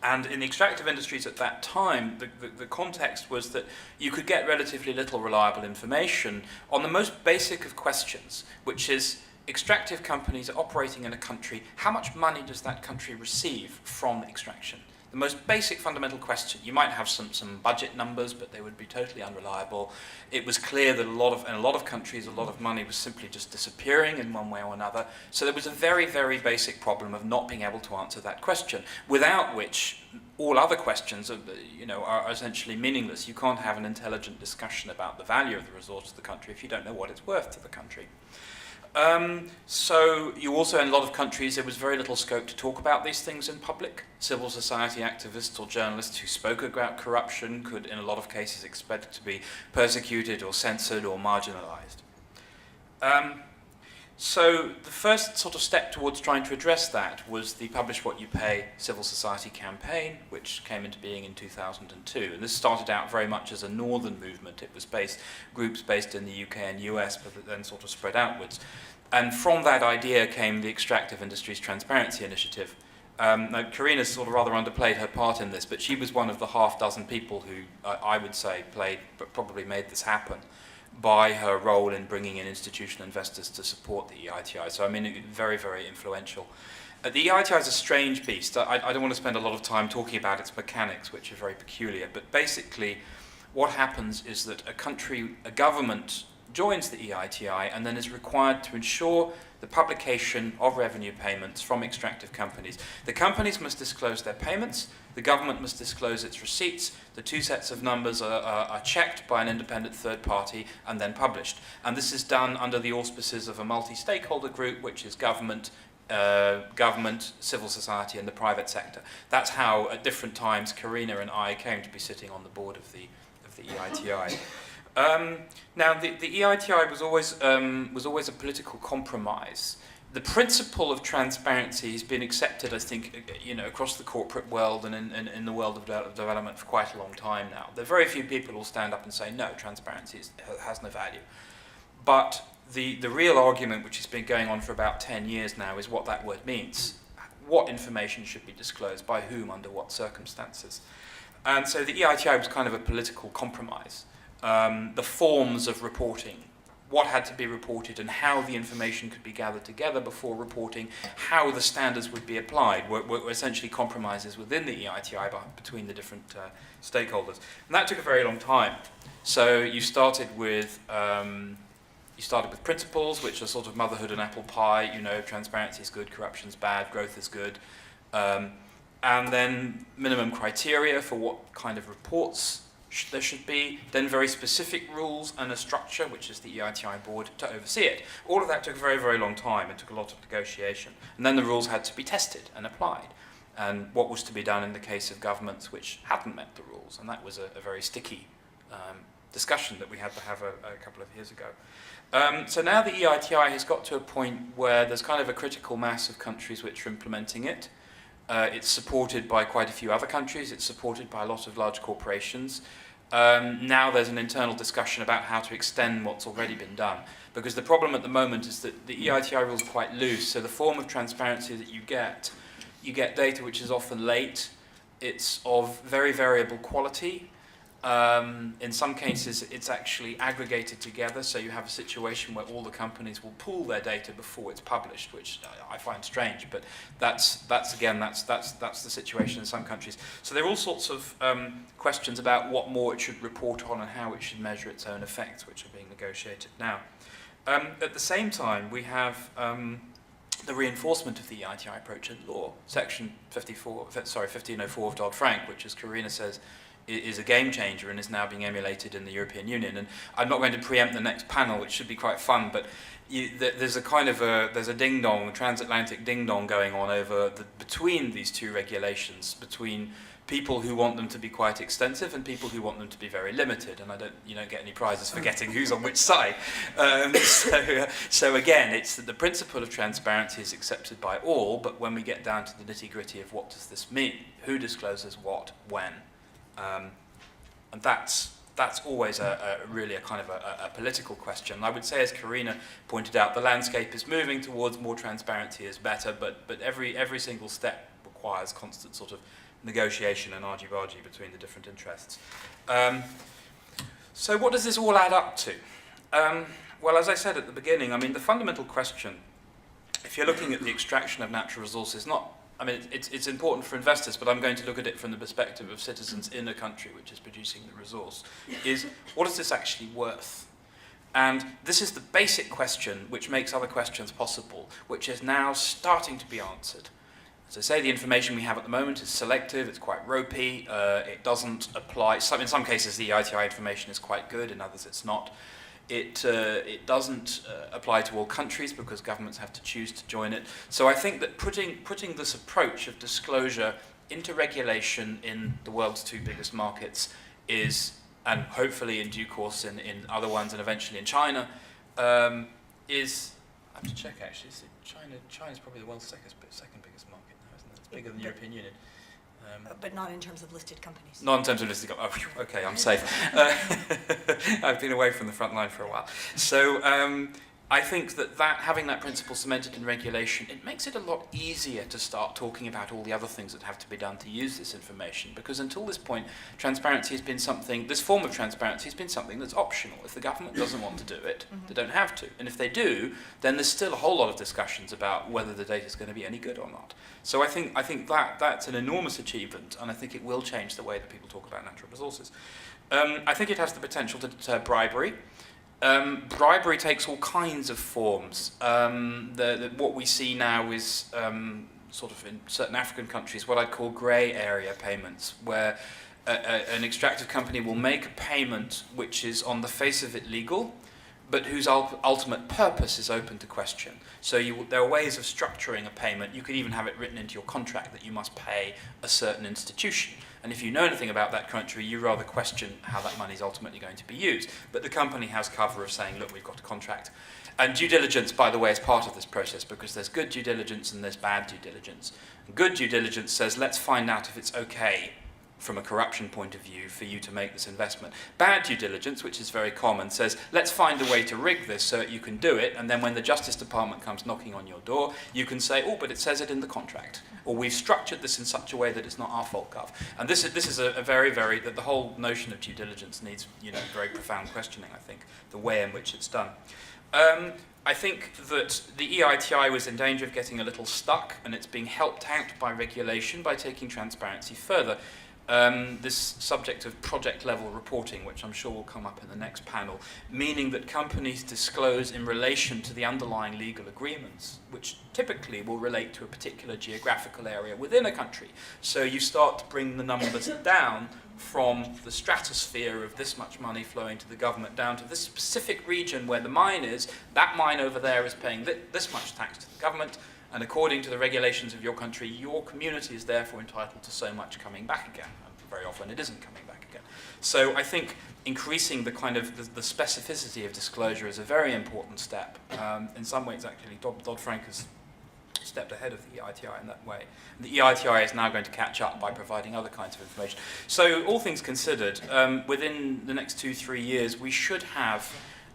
And in the extractive industries at that time, the context was that you could get relatively little reliable information on the most basic of questions, which is extractive companies are operating in a country, how much money does that country receive from extraction? the most basic fundamental question. You might have some budget numbers, but they would be totally unreliable. It was clear that in a lot of countries, a lot of money was simply just disappearing in one way or another. So there was a very, very basic problem of not being able to answer that question, without which all other questions are essentially meaningless. You can't have an intelligent discussion about the value of the resource of the country if you don't know what it's worth to the country. So you also, in a lot of countries, there was very little scope to talk about these things in public. Civil society activists or journalists who spoke about corruption could, in a lot of cases, expect to be persecuted or censored or marginalized. So the first sort of step towards trying to address that was the Publish What You Pay civil society campaign, which came into being in 2002. And this started out very much as a northern movement. It was groups based in the UK and US, but it then sort of spread outwards. And from that idea came the Extractive Industries Transparency Initiative. Now, Karina's sort of rather underplayed her part in this, but she was one of the half dozen people who, I would say, probably made this happen by her role in bringing in institutional investors to support the EITI. So, I mean, very, very influential. The EITI is a strange beast. I don't want to spend a lot of time talking about its mechanics, which are very peculiar, but basically what happens is that a government joins the EITI and then is required to ensure the publication of revenue payments from extractive companies. The companies must disclose their payments, the government must disclose its receipts, the two sets of numbers are checked by an independent third party and then published. And this is done under the auspices of a multi-stakeholder group, which is government, civil society and the private sector. That's how at different times Karina and I came to be sitting on the board of the EITI. Now, the EITI was always a political compromise. The principle of transparency has been accepted, I think, across the corporate world and in the world of development for quite a long time now. There are very few people who will stand up and say, no, transparency has no value. But the real argument, which has been going on for about 10 years now, is what that word means. What information should be disclosed, by whom, under what circumstances. And so the EITI was kind of a political compromise. The forms of reporting, what had to be reported and how the information could be gathered together before reporting, how the standards would be applied, were essentially compromises within the EITI between the different stakeholders. And that took a very long time. So you started with principles, which are sort of motherhood and apple pie, transparency is good, corruption's bad, growth is good. And then minimum criteria for what kind of reports there should be, then very specific rules and a structure, which is the EITI board, to oversee it. All of that took a very, very long time. It took a lot of negotiation. And then the rules had to be tested and applied. And what was to be done in the case of governments which hadn't met the rules. And that was a very sticky discussion that we had to have a couple of years ago. So now the EITI has got to a point where there's kind of a critical mass of countries which are implementing it. It's supported by quite a few other countries. It's supported by a lot of large corporations. Now there's an internal discussion about how to extend what's already been done. Because the problem at the moment is that the EITI rules are quite loose. So the form of transparency that you get data which is often late. It's of very variable quality. In some cases, it's actually aggregated together, so you have a situation where all the companies will pool their data before it's published, which I find strange. But that's the situation in some countries. So there are all sorts of questions about what more it should report on and how it should measure its own effects, which are being negotiated now. At the same time, we have the reinforcement of the EITI approach in law, Section 1504 of Dodd-Frank, which, as Karina says, is a game changer and is now being emulated in the European Union. And I'm not going to preempt the next panel, which should be quite fun, but there's a ding-dong, a transatlantic ding-dong going on between these two regulations, between people who want them to be quite extensive and people who want them to be very limited. And you don't get any prizes for getting who's on which side. So again, it's that the principle of transparency is accepted by all, but when we get down to the nitty-gritty of what does this mean, who discloses what, when, and that's always really a kind of a political question. I would say, as Karina pointed out, the landscape is moving towards more transparency is better, but every single step requires constant sort of negotiation and argy-bargy between the different interests. So what does this all add up to? Well, as I said at the beginning, I mean, the fundamental question, if you're looking at the extraction of natural resources, not I mean, it's important for investors, but I'm going to look at it from the perspective of citizens in a country which is producing the resource, is what is this actually worth? And this is the basic question which makes other questions possible, which is now starting to be answered. As I say, the information we have at the moment is selective, it's quite ropey, it doesn't apply. In some cases, the EITI information is quite good, in others it's not. It doesn't apply to all countries because governments have to choose to join it. So I think that putting this approach of disclosure into regulation in the world's two biggest markets is, and hopefully in due course in other ones and eventually in China, is, I have to check actually, China's probably the world's second biggest market now, isn't it? It's bigger than the European Union. But not in terms of listed companies. Not in terms of listed companies. Oh, okay, I'm safe. I've been away from the front line for a while. So I think that having that principle cemented in regulation, it makes it a lot easier to start talking about all the other things that have to be done to use this information. Because until this point, transparency has been something, this form of transparency has been something that's optional. If the government doesn't want to do it, they don't have to. And if they do, then there's still a whole lot of discussions about whether the data is going to be any good or not. So I think that's an enormous achievement, and I think it will change the way that people talk about natural resources. I think it has the potential to deter bribery. Bribery takes all kinds of forms. What we see now is sort of in certain African countries what I'd call grey area payments, where an extractive company will make a payment which is on the face of it legal, but whose ultimate purpose is open to question. So there are ways of structuring a payment. You could even have it written into your contract that you must pay a certain institution. And if you know anything about that country, you rather question how that money is ultimately going to be used. But the company has cover of saying, look, we've got a contract. And due diligence, by the way, is part of this process, because there's good due diligence and there's bad due diligence. Good due diligence says, let's find out if it's okay from a corruption point of view for you to make this investment. Bad due diligence, which is very common, says let's find a way to rig this so that you can do it, and then when the Justice Department comes knocking on your door, you can say, oh, but it says it in the contract, or we've structured this in such a way that it's not our fault, Gov. And this is a very, the whole notion of due diligence needs, very profound questioning, I think, the way in which it's done. I think that the EITI was in danger of getting a little stuck, and it's being helped out by regulation by taking transparency further. This subject of project-level reporting, which I'm sure will come up in the next panel, meaning that companies disclose in relation to the underlying legal agreements, which typically will relate to a particular geographical area within a country. So you start to bring the numbers down from the stratosphere of this much money flowing to the government down to this specific region where the mine is. That mine over there is paying this much tax to the government, and according to the regulations of your country, your community is therefore entitled to so much coming back again. And very often it isn't coming back again. So I think increasing the kind of the specificity of disclosure is a very important step. In some ways, actually, Dodd-Frank has stepped ahead of the EITI in that way. And the EITI is now going to catch up by providing other kinds of information. So all things considered, within the next 2-3 years, we should have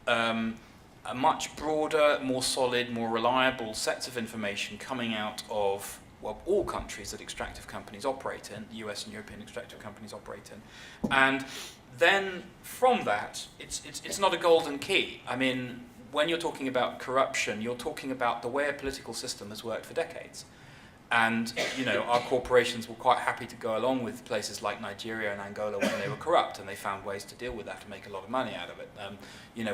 a much broader, more solid, more reliable sets of information coming out of all countries that extractive companies operate in, US and European extractive companies operate in. And then from that, it's not a golden key. I mean, when you're talking about corruption, you're talking about the way a political system has worked for decades. And, our corporations were quite happy to go along with places like Nigeria and Angola when they were corrupt, and they found ways to deal with that to make a lot of money out of it.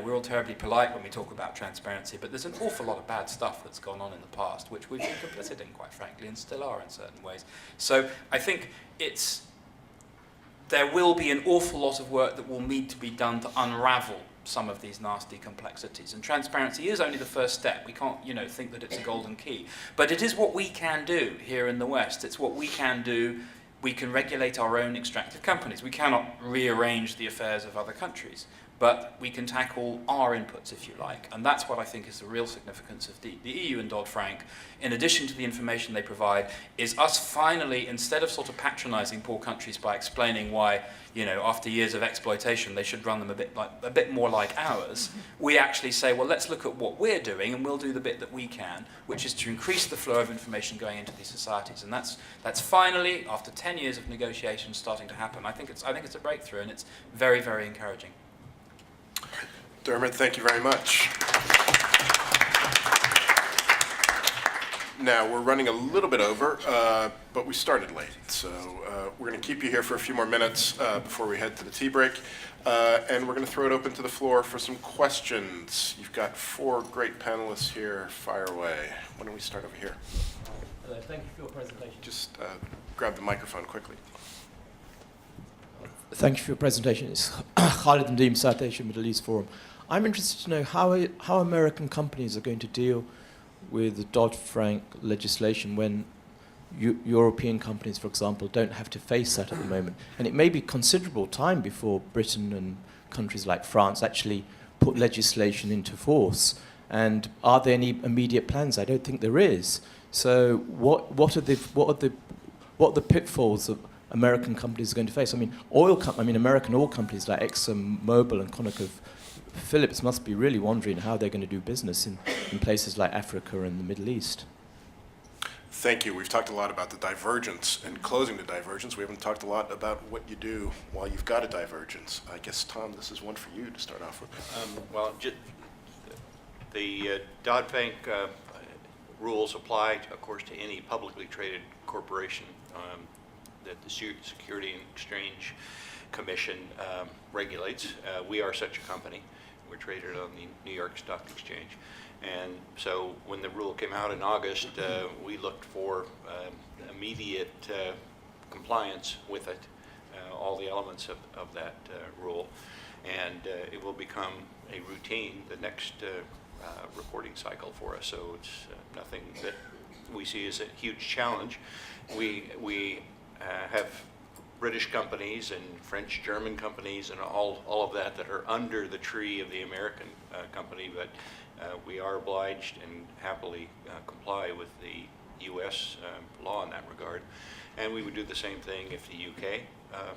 We're all terribly polite when we talk about transparency, but there's an awful lot of bad stuff that's gone on in the past, which we've been complicit in, quite frankly, and still are in certain ways. So I think there will be an awful lot of work that will need to be done to unravel some of these nasty complexities. And transparency is only the first step. We can't, think that it's a golden key. But it is what we can do here in the West. It's what we can do. We can regulate our own extractive companies. We cannot rearrange the affairs of other countries. But we can tackle our inputs, if you like. And that's what I think is the real significance of the EU and Dodd-Frank, in addition to the information they provide, is us finally, instead of sort of patronizing poor countries by explaining why, after years of exploitation, they should run them a bit more like ours, we actually say, well, let's look at what we're doing, and we'll do the bit that we can, which is to increase the flow of information going into these societies. And that's finally, after 10 years of negotiations, starting to happen. I think it's a breakthrough, and it's very, very encouraging. Dermot, thank you very much. Now, we're running a little bit over, but we started late. So we're going to keep you here for a few more minutes before we head to the tea break. And we're going to throw it open to the floor for some questions. You've got 4 great panelists here. Fire away. Why don't we start over here? Hello, thank you for your presentation. Just grab the microphone quickly. Thank you for your presentation. It's Khalid Nadeem, South Asia Middle East Forum. I'm interested to know how American companies are going to deal with the Dodd-Frank legislation when European companies, for example, don't have to face that at the moment. And it may be considerable time before Britain and countries like France actually put legislation into force. And are there any immediate plans? I don't think there is. So what are the pitfalls that American companies are going to face? I mean, American oil companies like ExxonMobil and ConocoPhillips must be really wondering how they're going to do business in places like Africa and the Middle East. Thank you. We've talked a lot about the divergence and closing the divergence. We haven't talked a lot about what you do while you've got a divergence. I guess, Tom, this is one for you to start off with. The Dodd-Frank rules apply, of course, to any publicly traded corporation that the Security and Exchange Commission regulates. We are such a company. We're traded on the New York Stock Exchange. And so when the rule came out in August, we looked for immediate compliance with it, all the elements of that rule. And it will become a routine the next reporting cycle for us. So it's nothing that we see as a huge challenge. We have British companies and French, German companies and all of that are under the tree of the American company, but we are obliged and happily comply with the U.S. Law in that regard. And we would do the same thing if the UK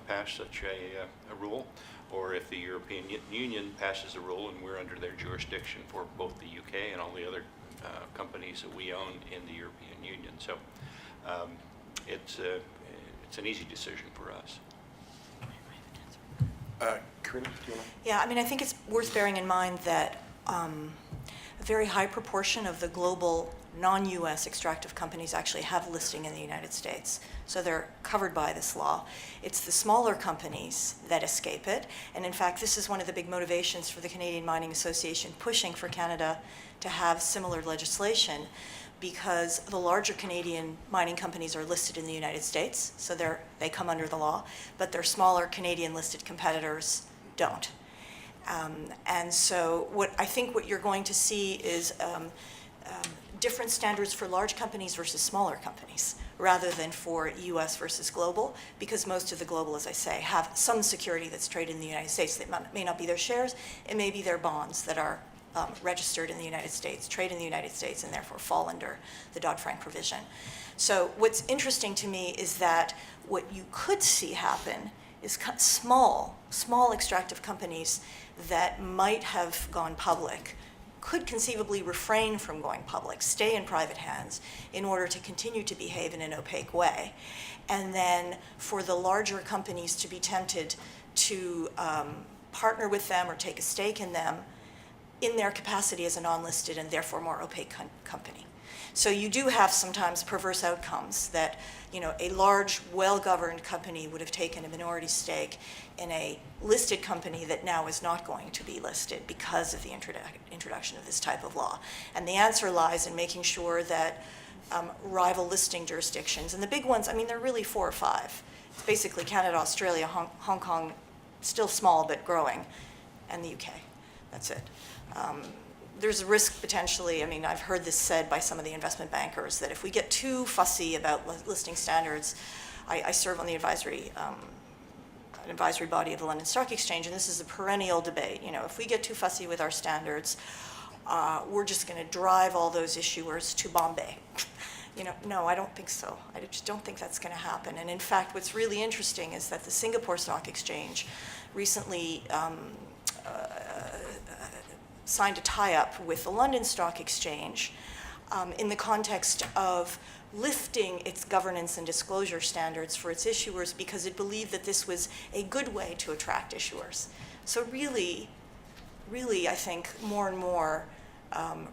passed such a rule, or if the European Union passes a rule and we're under their jurisdiction for both the UK and all the other companies that we own in the European Union. So it's an easy decision for us. Karina, do you want to? Yeah, I mean, I think it's worth bearing in mind that a very high proportion of the global non-U.S. extractive companies actually have listing in the United States. So they're covered by this law. It's the smaller companies that escape it. And in fact, this is one of the big motivations for the Canadian Mining Association pushing for Canada to have similar legislation, because the larger Canadian mining companies are listed in the United States, so they come under the law, but their smaller Canadian listed competitors don't. And so I think what you're going to see is different standards for large companies versus smaller companies, rather than for US versus global, because most of the global, as I say, have some security that's traded in the United States. It may not be their shares, it may be their bonds that are registered in the United States, trade in the United States, and therefore fall under the Dodd-Frank provision. So what's interesting to me is that what you could see happen is small extractive companies that might have gone public could conceivably refrain from going public, stay in private hands in order to continue to behave in an opaque way. And then for the larger companies to be tempted to partner with them or take a stake in them in their capacity as a non-listed and therefore more opaque company. So you do have sometimes perverse outcomes that, a large, well-governed company would have taken a minority stake in a listed company that now is not going to be listed because of the introduction of this type of law. And the answer lies in making sure that rival listing jurisdictions, and the big ones, there are really 4 or 5. It's basically Canada, Australia, Hong Kong, still small but growing, and the UK. That's it. There's a risk potentially, I've heard this said by some of the investment bankers, that if we get too fussy about listing standards, I serve on the advisory body of the London Stock Exchange, and this is a perennial debate. If we get too fussy with our standards, we're just going to drive all those issuers to Bombay. No, I don't think so. I just don't think that's going to happen. And in fact, what's really interesting is that the Singapore Stock Exchange recently signed a tie-up with the London Stock Exchange in the context of lifting its governance and disclosure standards for its issuers, because it believed that this was a good way to attract issuers. So really, I think more and more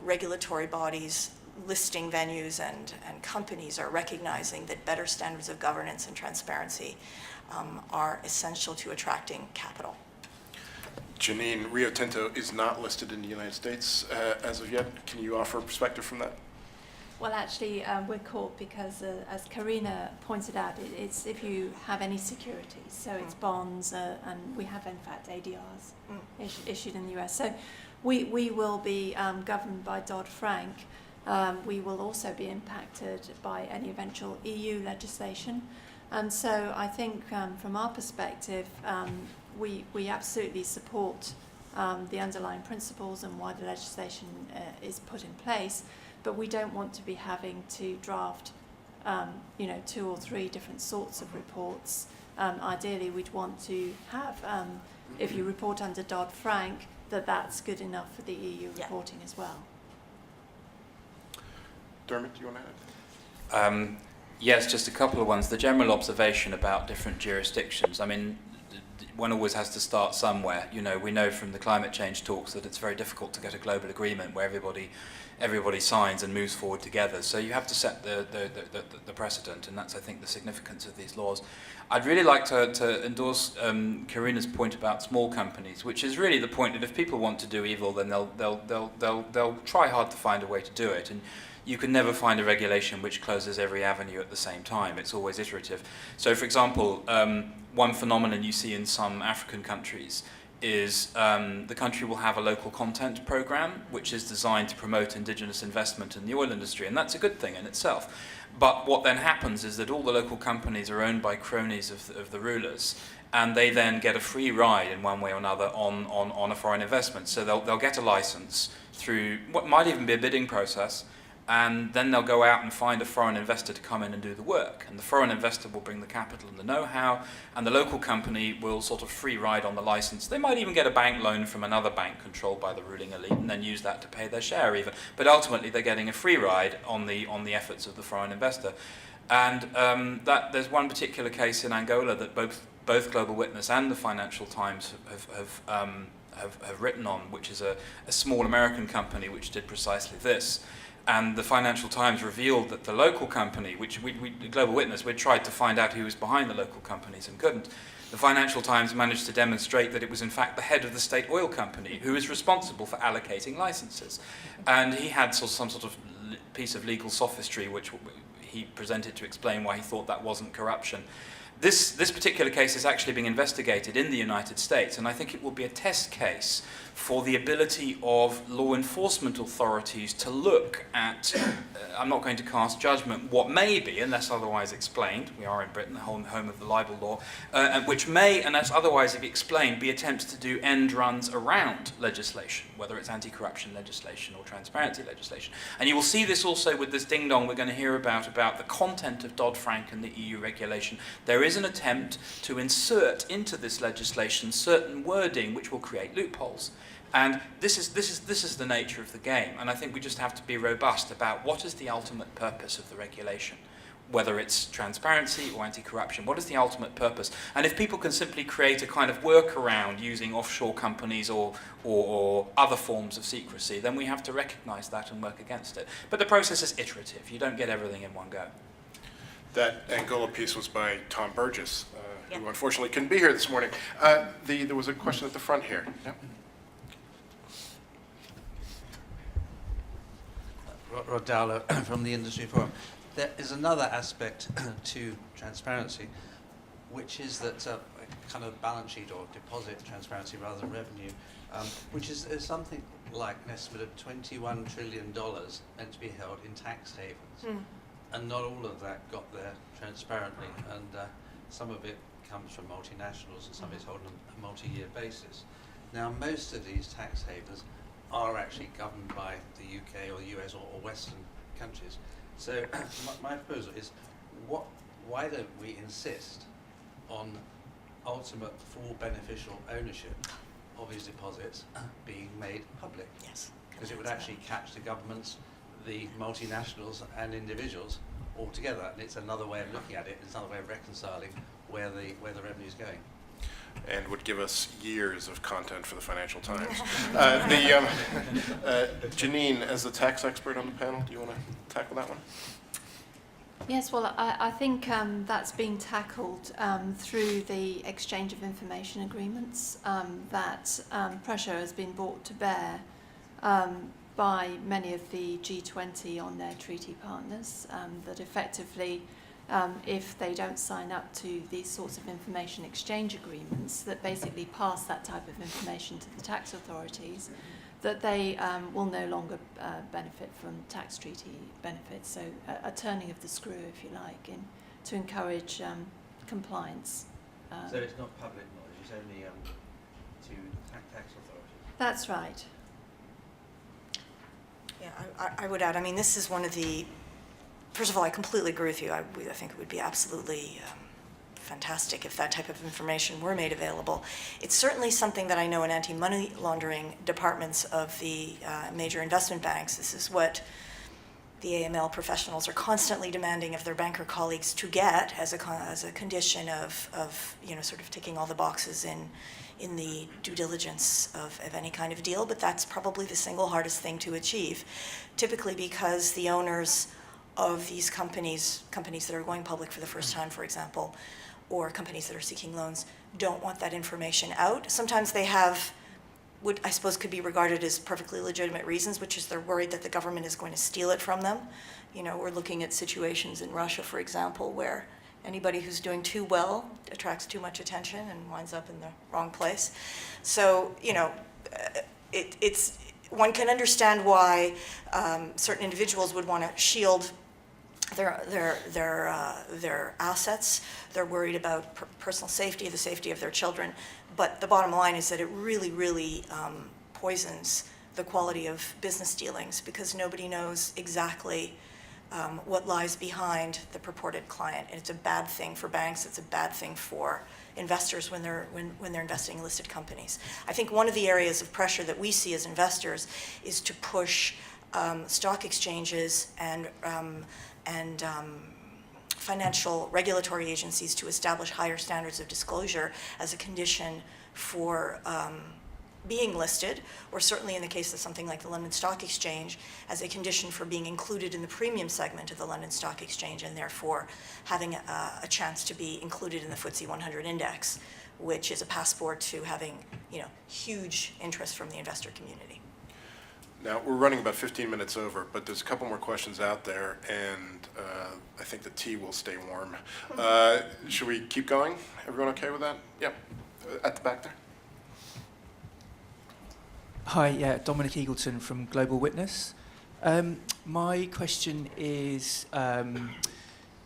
regulatory bodies listing venues and companies are recognizing that better standards of governance and transparency are essential to attracting capital. Janine, Rio Tinto is not listed in the United States as of yet. Can you offer a perspective from that? Well, actually, we're caught because, as Karina pointed out, it's if you have any securities, so it's bonds, and we have, in fact, ADRs issued in the US. So we will be governed by Dodd-Frank. We will also be impacted by any eventual EU legislation. And so I think from our perspective, we absolutely support the underlying principles and why the legislation is put in place. But we don't want to be having to draft, 2 or 3 different sorts of reports. Ideally, we'd want to have, if you report under Dodd-Frank, that's good enough for the EU reporting as well. Dermot, do you want to add? Yes, just a couple of ones. The general observation about different jurisdictions. I mean, one always has to start somewhere. We know from the climate change talks that it's very difficult to get a global agreement where everybody signs and moves forward together. So you have to set the precedent, and that's, I think, the significance of these laws. I'd really like to endorse Karina's point about small companies, which is really the point that if people want to do evil, then they'll try hard to find a way to do it. And you can never find a regulation which closes every avenue at the same time. It's always iterative. So, for example, one phenomenon you see in some African countries is the country will have a local content program which is designed to promote indigenous investment in the oil industry, and that's a good thing in itself. But what then happens is that all the local companies are owned by cronies of the rulers, and they then get a free ride in one way or another on a foreign investment. So they'll get a license through what might even be a bidding process, and then they'll go out and find a foreign investor to come in and do the work. And the foreign investor will bring the capital and the know-how, and the local company will sort of free ride on the license. They might even get a bank loan from another bank controlled by the ruling elite and then use that to pay their share even. But ultimately they're getting a free ride on the efforts of the foreign investor. And there's one particular case in Angola that both Global Witness and the Financial Times have written on, which is a small American company which did precisely this. And the Financial Times revealed that the local company, which Global Witness, we tried to find out who was behind the local companies and couldn't. The Financial Times managed to demonstrate that it was in fact the head of the state oil company who is responsible for allocating licenses. And he had some sort of piece of legal sophistry which he presented to explain why he thought that wasn't corruption. This particular case is actually being investigated in the United States, and I think it will be a test case for the ability of law enforcement authorities to look at, I'm not going to cast judgment, what may be, unless otherwise explained, we are in Britain, the home of the libel law, and which may, unless otherwise explained, be attempts to do end runs around legislation, whether it's anti-corruption legislation or transparency legislation. And you will see this also with this ding-dong we're going to hear about the content of Dodd-Frank and the EU regulation. There is an attempt to insert into this legislation certain wording which will create loopholes. And this is the nature of the game, and I think we just have to be robust about what is the ultimate purpose of the regulation, whether it's transparency or anti-corruption. What is the ultimate purpose? And if people can simply create a kind of workaround using offshore companies or other forms of secrecy, then we have to recognise that and work against it. But the process is iterative. You don't get everything in one go. That Angola piece was by Tom Burgess, who unfortunately couldn't be here this morning. There was a question at the front here. Yep. Rod Dowler from the Industry Forum. There is another aspect to transparency, which is that kind of balance sheet or deposit transparency rather than revenue, which is something like an estimate of $21 trillion meant to be held in tax havens. And not all of that got there transparently, and some of it comes from multinationals and some of it's held on a multi-year basis. Now, most of these tax havens are actually governed by the UK or the US or Western countries. So my proposal is, why don't we insist on ultimate full beneficial ownership of these deposits being made public? Yes. Because it would actually catch the governments, the multinationals and individuals all together, and it's another way of looking at it. It's another way of reconciling where the revenue is going. and would give us years of content for the Financial Times. Janine, as the tax expert on the panel, do you want to tackle that one? Yes, well, I think that's being tackled through the exchange of information agreements, that pressure has been brought to bear by many of the G20 on their treaty partners, that effectively, if they don't sign up to these sorts of information exchange agreements that basically pass that type of information to the tax authorities, that they will no longer benefit from tax treaty benefits. So a turning of the screw, if you like, to encourage compliance. So it's not public knowledge, it's only to tax authorities? That's right. Yeah, I would add, I mean, this is one of the, first of all, I completely agree with you. I think it would be absolutely fantastic if that type of information were made available. It's certainly something that I know in anti-money laundering departments of the major investment banks. This is what the AML professionals are constantly demanding of their banker colleagues to get as a condition of sort of ticking all the boxes in the due diligence of any kind of deal, but that's probably the single hardest thing to achieve, typically because the owners of these companies that are going public for the first time, for example, or companies that are seeking loans, don't want that information out. Sometimes they have what I suppose could be regarded as perfectly legitimate reasons, which is they're worried that the government is going to steal it from them. You know, we're looking at situations in Russia, for example, where anybody who's doing too well attracts too much attention and winds up in the wrong place. So, it's one can understand why certain individuals would want to shield their assets. They're worried about personal safety, the safety of their children. But the bottom line is that it really, really poisons the quality of business dealings, because nobody knows exactly what lies behind the purported client. And it's a bad thing for banks. It's a bad thing for investors when they're investing in listed companies. I think one of the areas of pressure that we see as investors is to push stock exchanges and financial regulatory agencies to establish higher standards of disclosure as a condition for being listed, or certainly in the case of something like the London Stock Exchange, as a condition for being included in the premium segment of the London Stock Exchange, and therefore having a chance to be included in the FTSE 100 index, which is a passport to having, huge interest from the investor community. Now, we're running about 15 minutes over, but there's a couple more questions out there, and I think the tea will stay warm. Should we keep going? Everyone okay with that? Yep. At the back there. Hi, Dominic Eagleton from Global Witness. My question is,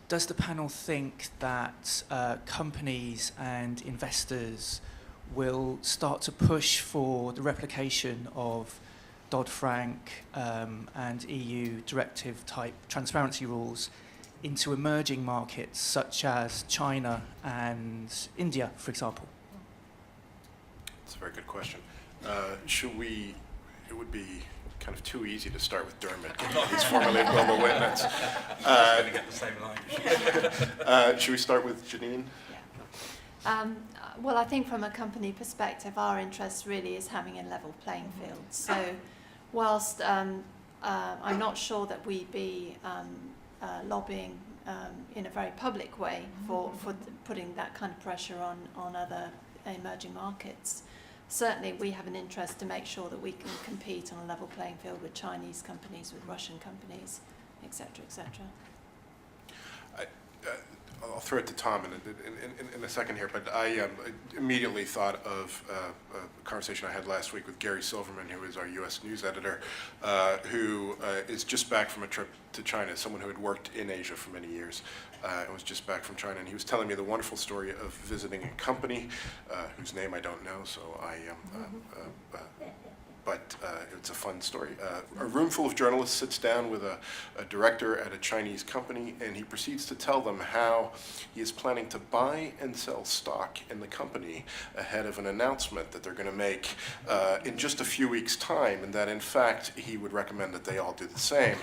does the panel think that companies and investors will start to push for the replication of Dodd-Frank and EU directive-type transparency rules into emerging markets such as China and India, for example? That's a very good question. It would be kind of too easy to start with Dermot, given he's formerly a Global Witness. Going to get the same line. Should we start with Janine? Yeah. Well, I think from a company perspective, our interest really is having a level playing field. So whilst I'm not sure that we'd be lobbying in a very public way for putting that kind of pressure on other emerging markets, certainly we have an interest to make sure that we can compete on a level playing field with Chinese companies, with Russian companies, et cetera, et cetera. I'll throw it to Tom in a second here, but I immediately thought of a conversation I had last week with Gary Silverman, who is our U.S. news editor, who is just back from a trip to China, someone who had worked in Asia for many years and was just back from China. And he was telling me the wonderful story of visiting a company whose name I don't know, so but it's a fun story. A room full of journalists sits down with a director at a Chinese company, and he proceeds to tell them how he is planning to buy and sell stock in the company ahead of an announcement that they're going to make in just a few weeks' time, and that in fact he would recommend that they all do the same.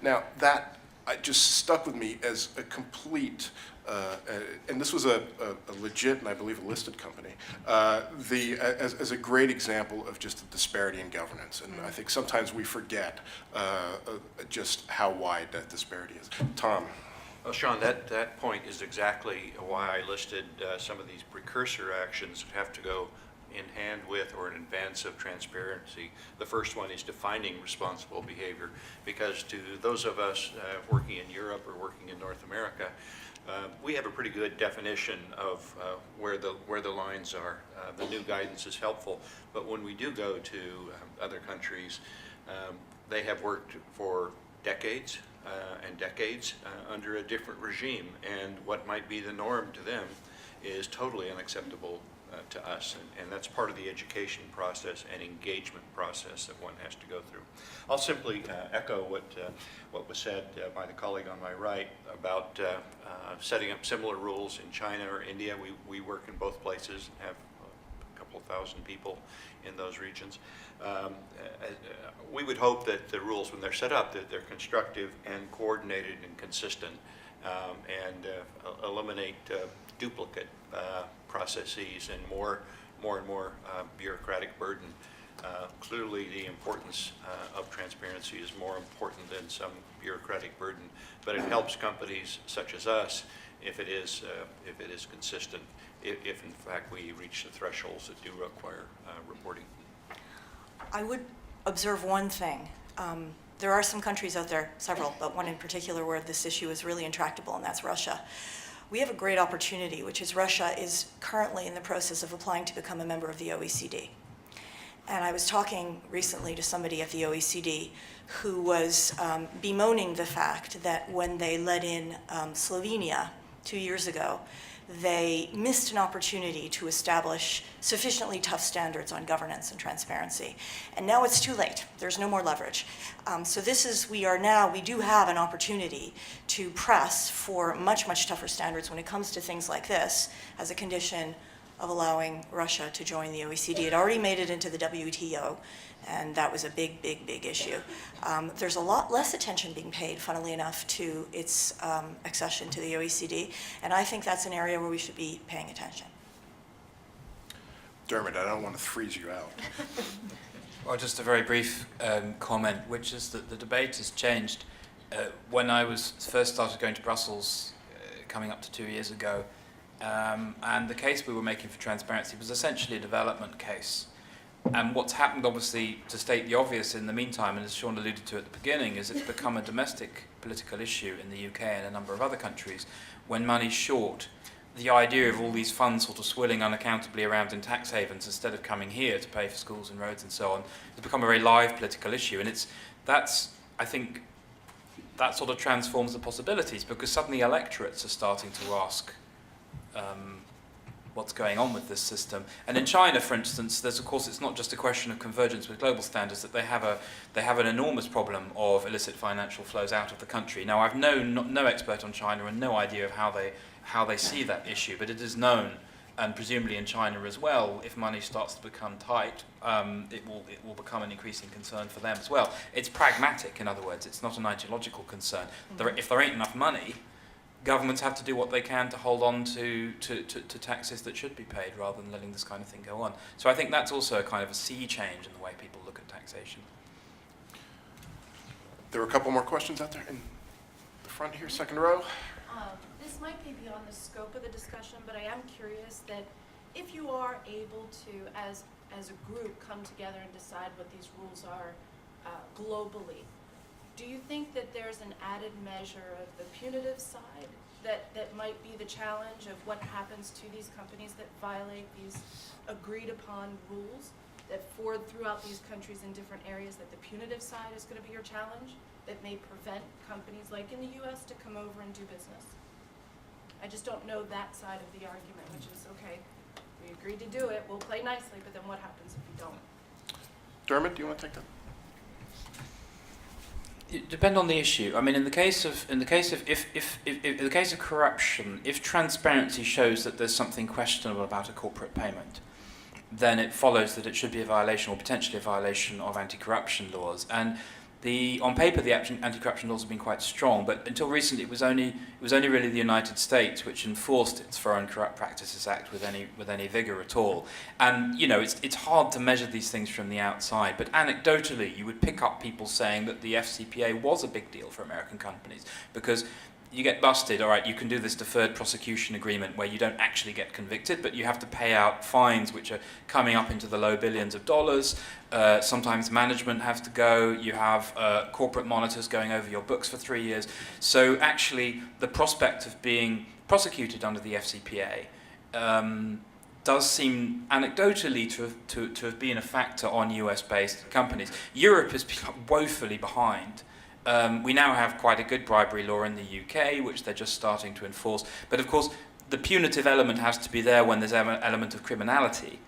Now that it just stuck with me as a complete, and this was a legit and I believe a listed company, as a great example of just the disparity in governance. And I think sometimes we forget just how wide that disparity is. Tom. Well, Shawn, that point is exactly why I listed some of these precursor actions that have to go in hand with or in advance of transparency. The first one is defining responsible behavior, because to those of us working in Europe or working in North America, we have a pretty good definition of where the lines are. The new guidance is helpful, but when we do go to other countries, they have worked for decades and decades under a different regime, and what might be the norm to them is totally unacceptable to us, and that's part of the education process and engagement process that one has to go through. I'll simply echo what was said by the colleague on my right about setting up similar rules in China or India. We work in both places and have a couple of thousand people in those regions. We would hope that the rules, when they're set up, that they're constructive and coordinated and consistent, and eliminate duplicate processes and more and more bureaucratic burden. Clearly, the importance of transparency is more important than some bureaucratic burden, but it helps companies such as us if it is consistent, if in fact we reach the thresholds that do require reporting. I would observe one thing. There are some countries out there, several, but one in particular where this issue is really intractable, and that's Russia. We have a great opportunity, which is Russia is currently in the process of applying to become a member of the OECD. And I was talking recently to somebody at the OECD who was bemoaning the fact that when they let in Slovenia 2 years ago, they missed an opportunity to establish sufficiently tough standards on governance and transparency. And now it's too late. There's no more leverage. So we do have an opportunity to press for much, much tougher standards when it comes to things like this as a condition of allowing Russia to join the OECD. It already made it into the WTO, and that was a big, big, big issue. There's a lot less attention being paid, funnily enough, to its accession to the OECD, and I think that's an area where we should be paying attention. Dermot, I don't want to freeze you out. Well, just a very brief comment, which is that the debate has changed. When I first started going to Brussels, coming up to 2 years ago, and the case we were making for transparency was essentially a development case. And what's happened, obviously, to state the obvious in the meantime, and as Shawn alluded to at the beginning, is it's become a domestic political issue in the UK and a number of other countries. When money's short, the idea of all these funds sort of swilling unaccountably around in tax havens instead of coming here to pay for schools and roads and so on has become a very live political issue. And I think that sort of transforms the possibilities, because suddenly electorates are starting to ask what's going on with this system. And in China, for instance, of course it's not just a question of convergence with global standards, that they have an enormous problem of illicit financial flows out of the country. Now, I've no expert on China and no idea of how they see that issue, but it is known, and presumably in China as well, if money starts to become tight, it will become an increasing concern for them as well. It's pragmatic, in other words. It's not an ideological concern. If there ain't enough money, governments have to do what they can to hold on to taxes that should be paid, rather than letting this kind of thing go on. So I think that's also a kind of a sea change in the way people look at taxation. There were a couple more questions out there in the front here, second row. This might be beyond the scope of the discussion, but I am curious that if you are able to, as a group, come together and decide what these rules are globally, do you think that there's an added measure of the punitive side that might be the challenge of what happens to these companies that violate these agreed upon rules, that throughout these countries in different areas, that the punitive side is going to be your challenge, that may prevent companies like in the US to come over and do business? I just don't know that side of the argument, which is, okay, we agreed to do it, we'll play nicely, but then what happens if we don't? Dermot, do you want to take that? It depends on the issue. I mean, in the case of corruption, if transparency shows that there's something questionable about a corporate payment, then it follows that it should be a violation, or potentially a violation, of anti-corruption laws. And On paper, the anti-corruption laws have been quite strong, but until recently, it was only really the United States which enforced its Foreign Corrupt Practices Act with any vigor at all. And it's hard to measure these things from the outside, but anecdotally, you would pick up people saying that the FCPA was a big deal for American companies because you get busted, all right, you can do this deferred prosecution agreement where you don't actually get convicted, but you have to pay out fines which are coming up into the low billions of dollars. Sometimes management has to go. You have corporate monitors going over your books for 3 years. So actually, the prospect of being prosecuted under the FCPA does seem anecdotally to have been a factor on US-based companies. Europe is woefully behind. We now have quite a good bribery law in the UK, which they're just starting to enforce. But of course, the punitive element has to be there when there's an element of criminality.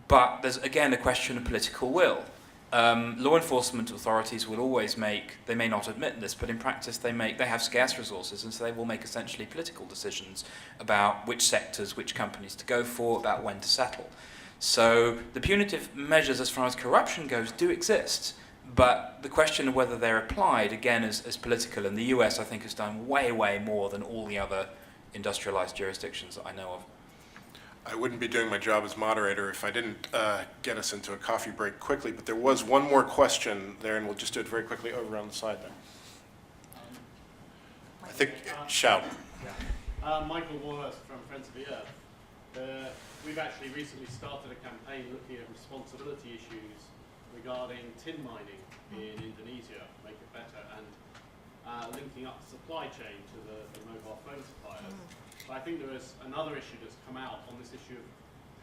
But there's, again, a question of political will. Law enforcement authorities will always they may not admit this, but in practice they have scarce resources, and so they will make essentially political decisions about which sectors, which companies to go for, about when to settle. So the punitive measures as far as corruption goes do exist. But the question of whether they're applied, again, is political. And the US, I think, has done way, way more than all the other industrialized jurisdictions that I know of. I wouldn't be doing my job as moderator if I didn't get us into a coffee break quickly, but there was one more question there, and we'll just do it very quickly over on the side there. I think, shout. Michael Warhurst from Friends of the Earth. We've actually recently started a campaign looking at responsibility issues regarding tin mining in Indonesia, make it better, and linking up the supply chain to the mobile phone suppliers. But I think there is another issue that's come out on this issue of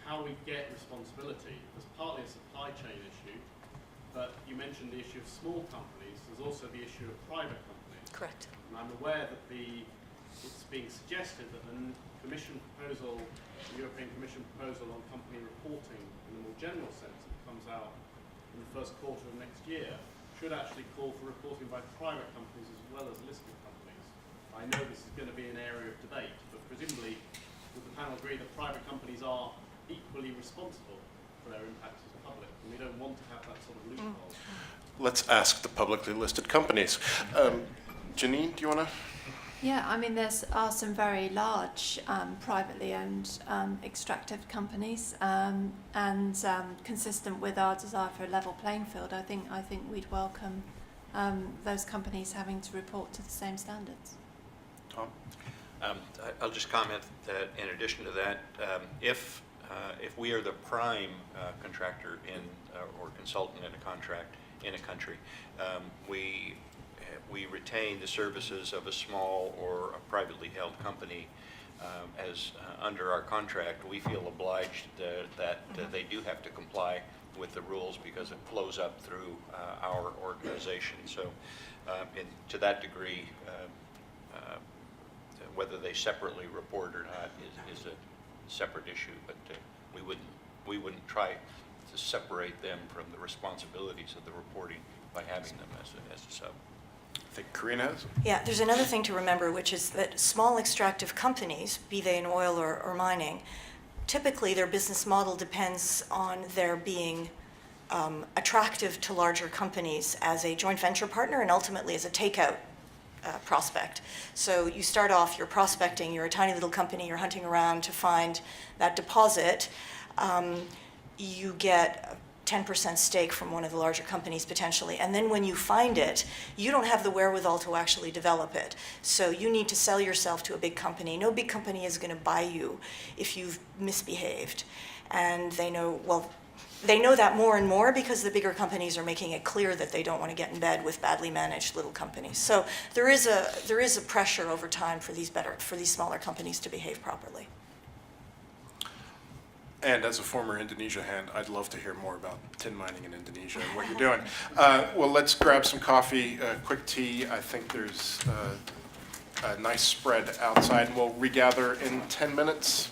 how we get responsibility. There's partly a supply chain issue, but you mentioned the issue of small companies. There's also the issue of private companies. Correct. And I'm aware that it's being suggested that the Commission proposal, the European Commission proposal on company reporting in a more general sense that comes out in the first quarter of next year should actually call for reporting by private companies as well as listed companies. I know this is going to be an area of debate, but presumably would the panel agree that private companies are equally responsible for their impacts as public, and we don't want to have that sort of loophole? Let's ask the publicly listed companies. Janine, do you want to? Yeah, I mean, there are some very large privately owned extractive companies, and consistent with our desire for a level playing field, I think we'd welcome those companies having to report to the same standards. Tom? I'll just comment that in addition to that, if we are the prime contractor or consultant in a contract in a country, we retain the services of a small or a privately held company as under our contract. We feel obliged that they do have to comply with the rules because it flows up through our organization. So to that degree, whether they separately report or not is a separate issue, but we wouldn't try to separate them from the responsibilities of the reporting by having them as a sub. I think Karina has. Yeah, there's another thing to remember, which is that small extractive companies, be they in oil or mining, typically their business model depends on their being attractive to larger companies as a joint venture partner and ultimately as a takeout prospect. So you start off, you're prospecting, you're a tiny little company, you're hunting around to find that deposit. You get 10% stake from one of the larger companies potentially, and then when you find it, you don't have the wherewithal to actually develop it. So you need to sell yourself to a big company. No big company is going to buy you if you've misbehaved. And they know that more and more because the bigger companies are making it clear that they don't want to get in bed with badly managed little companies. So there is a pressure over time for these smaller companies to behave properly. And as a former Indonesia hand, I'd love to hear more about tin mining in Indonesia and what you're doing. Well, let's grab some coffee, quick tea. I think there's a nice spread outside, and we'll regather in 10 minutes.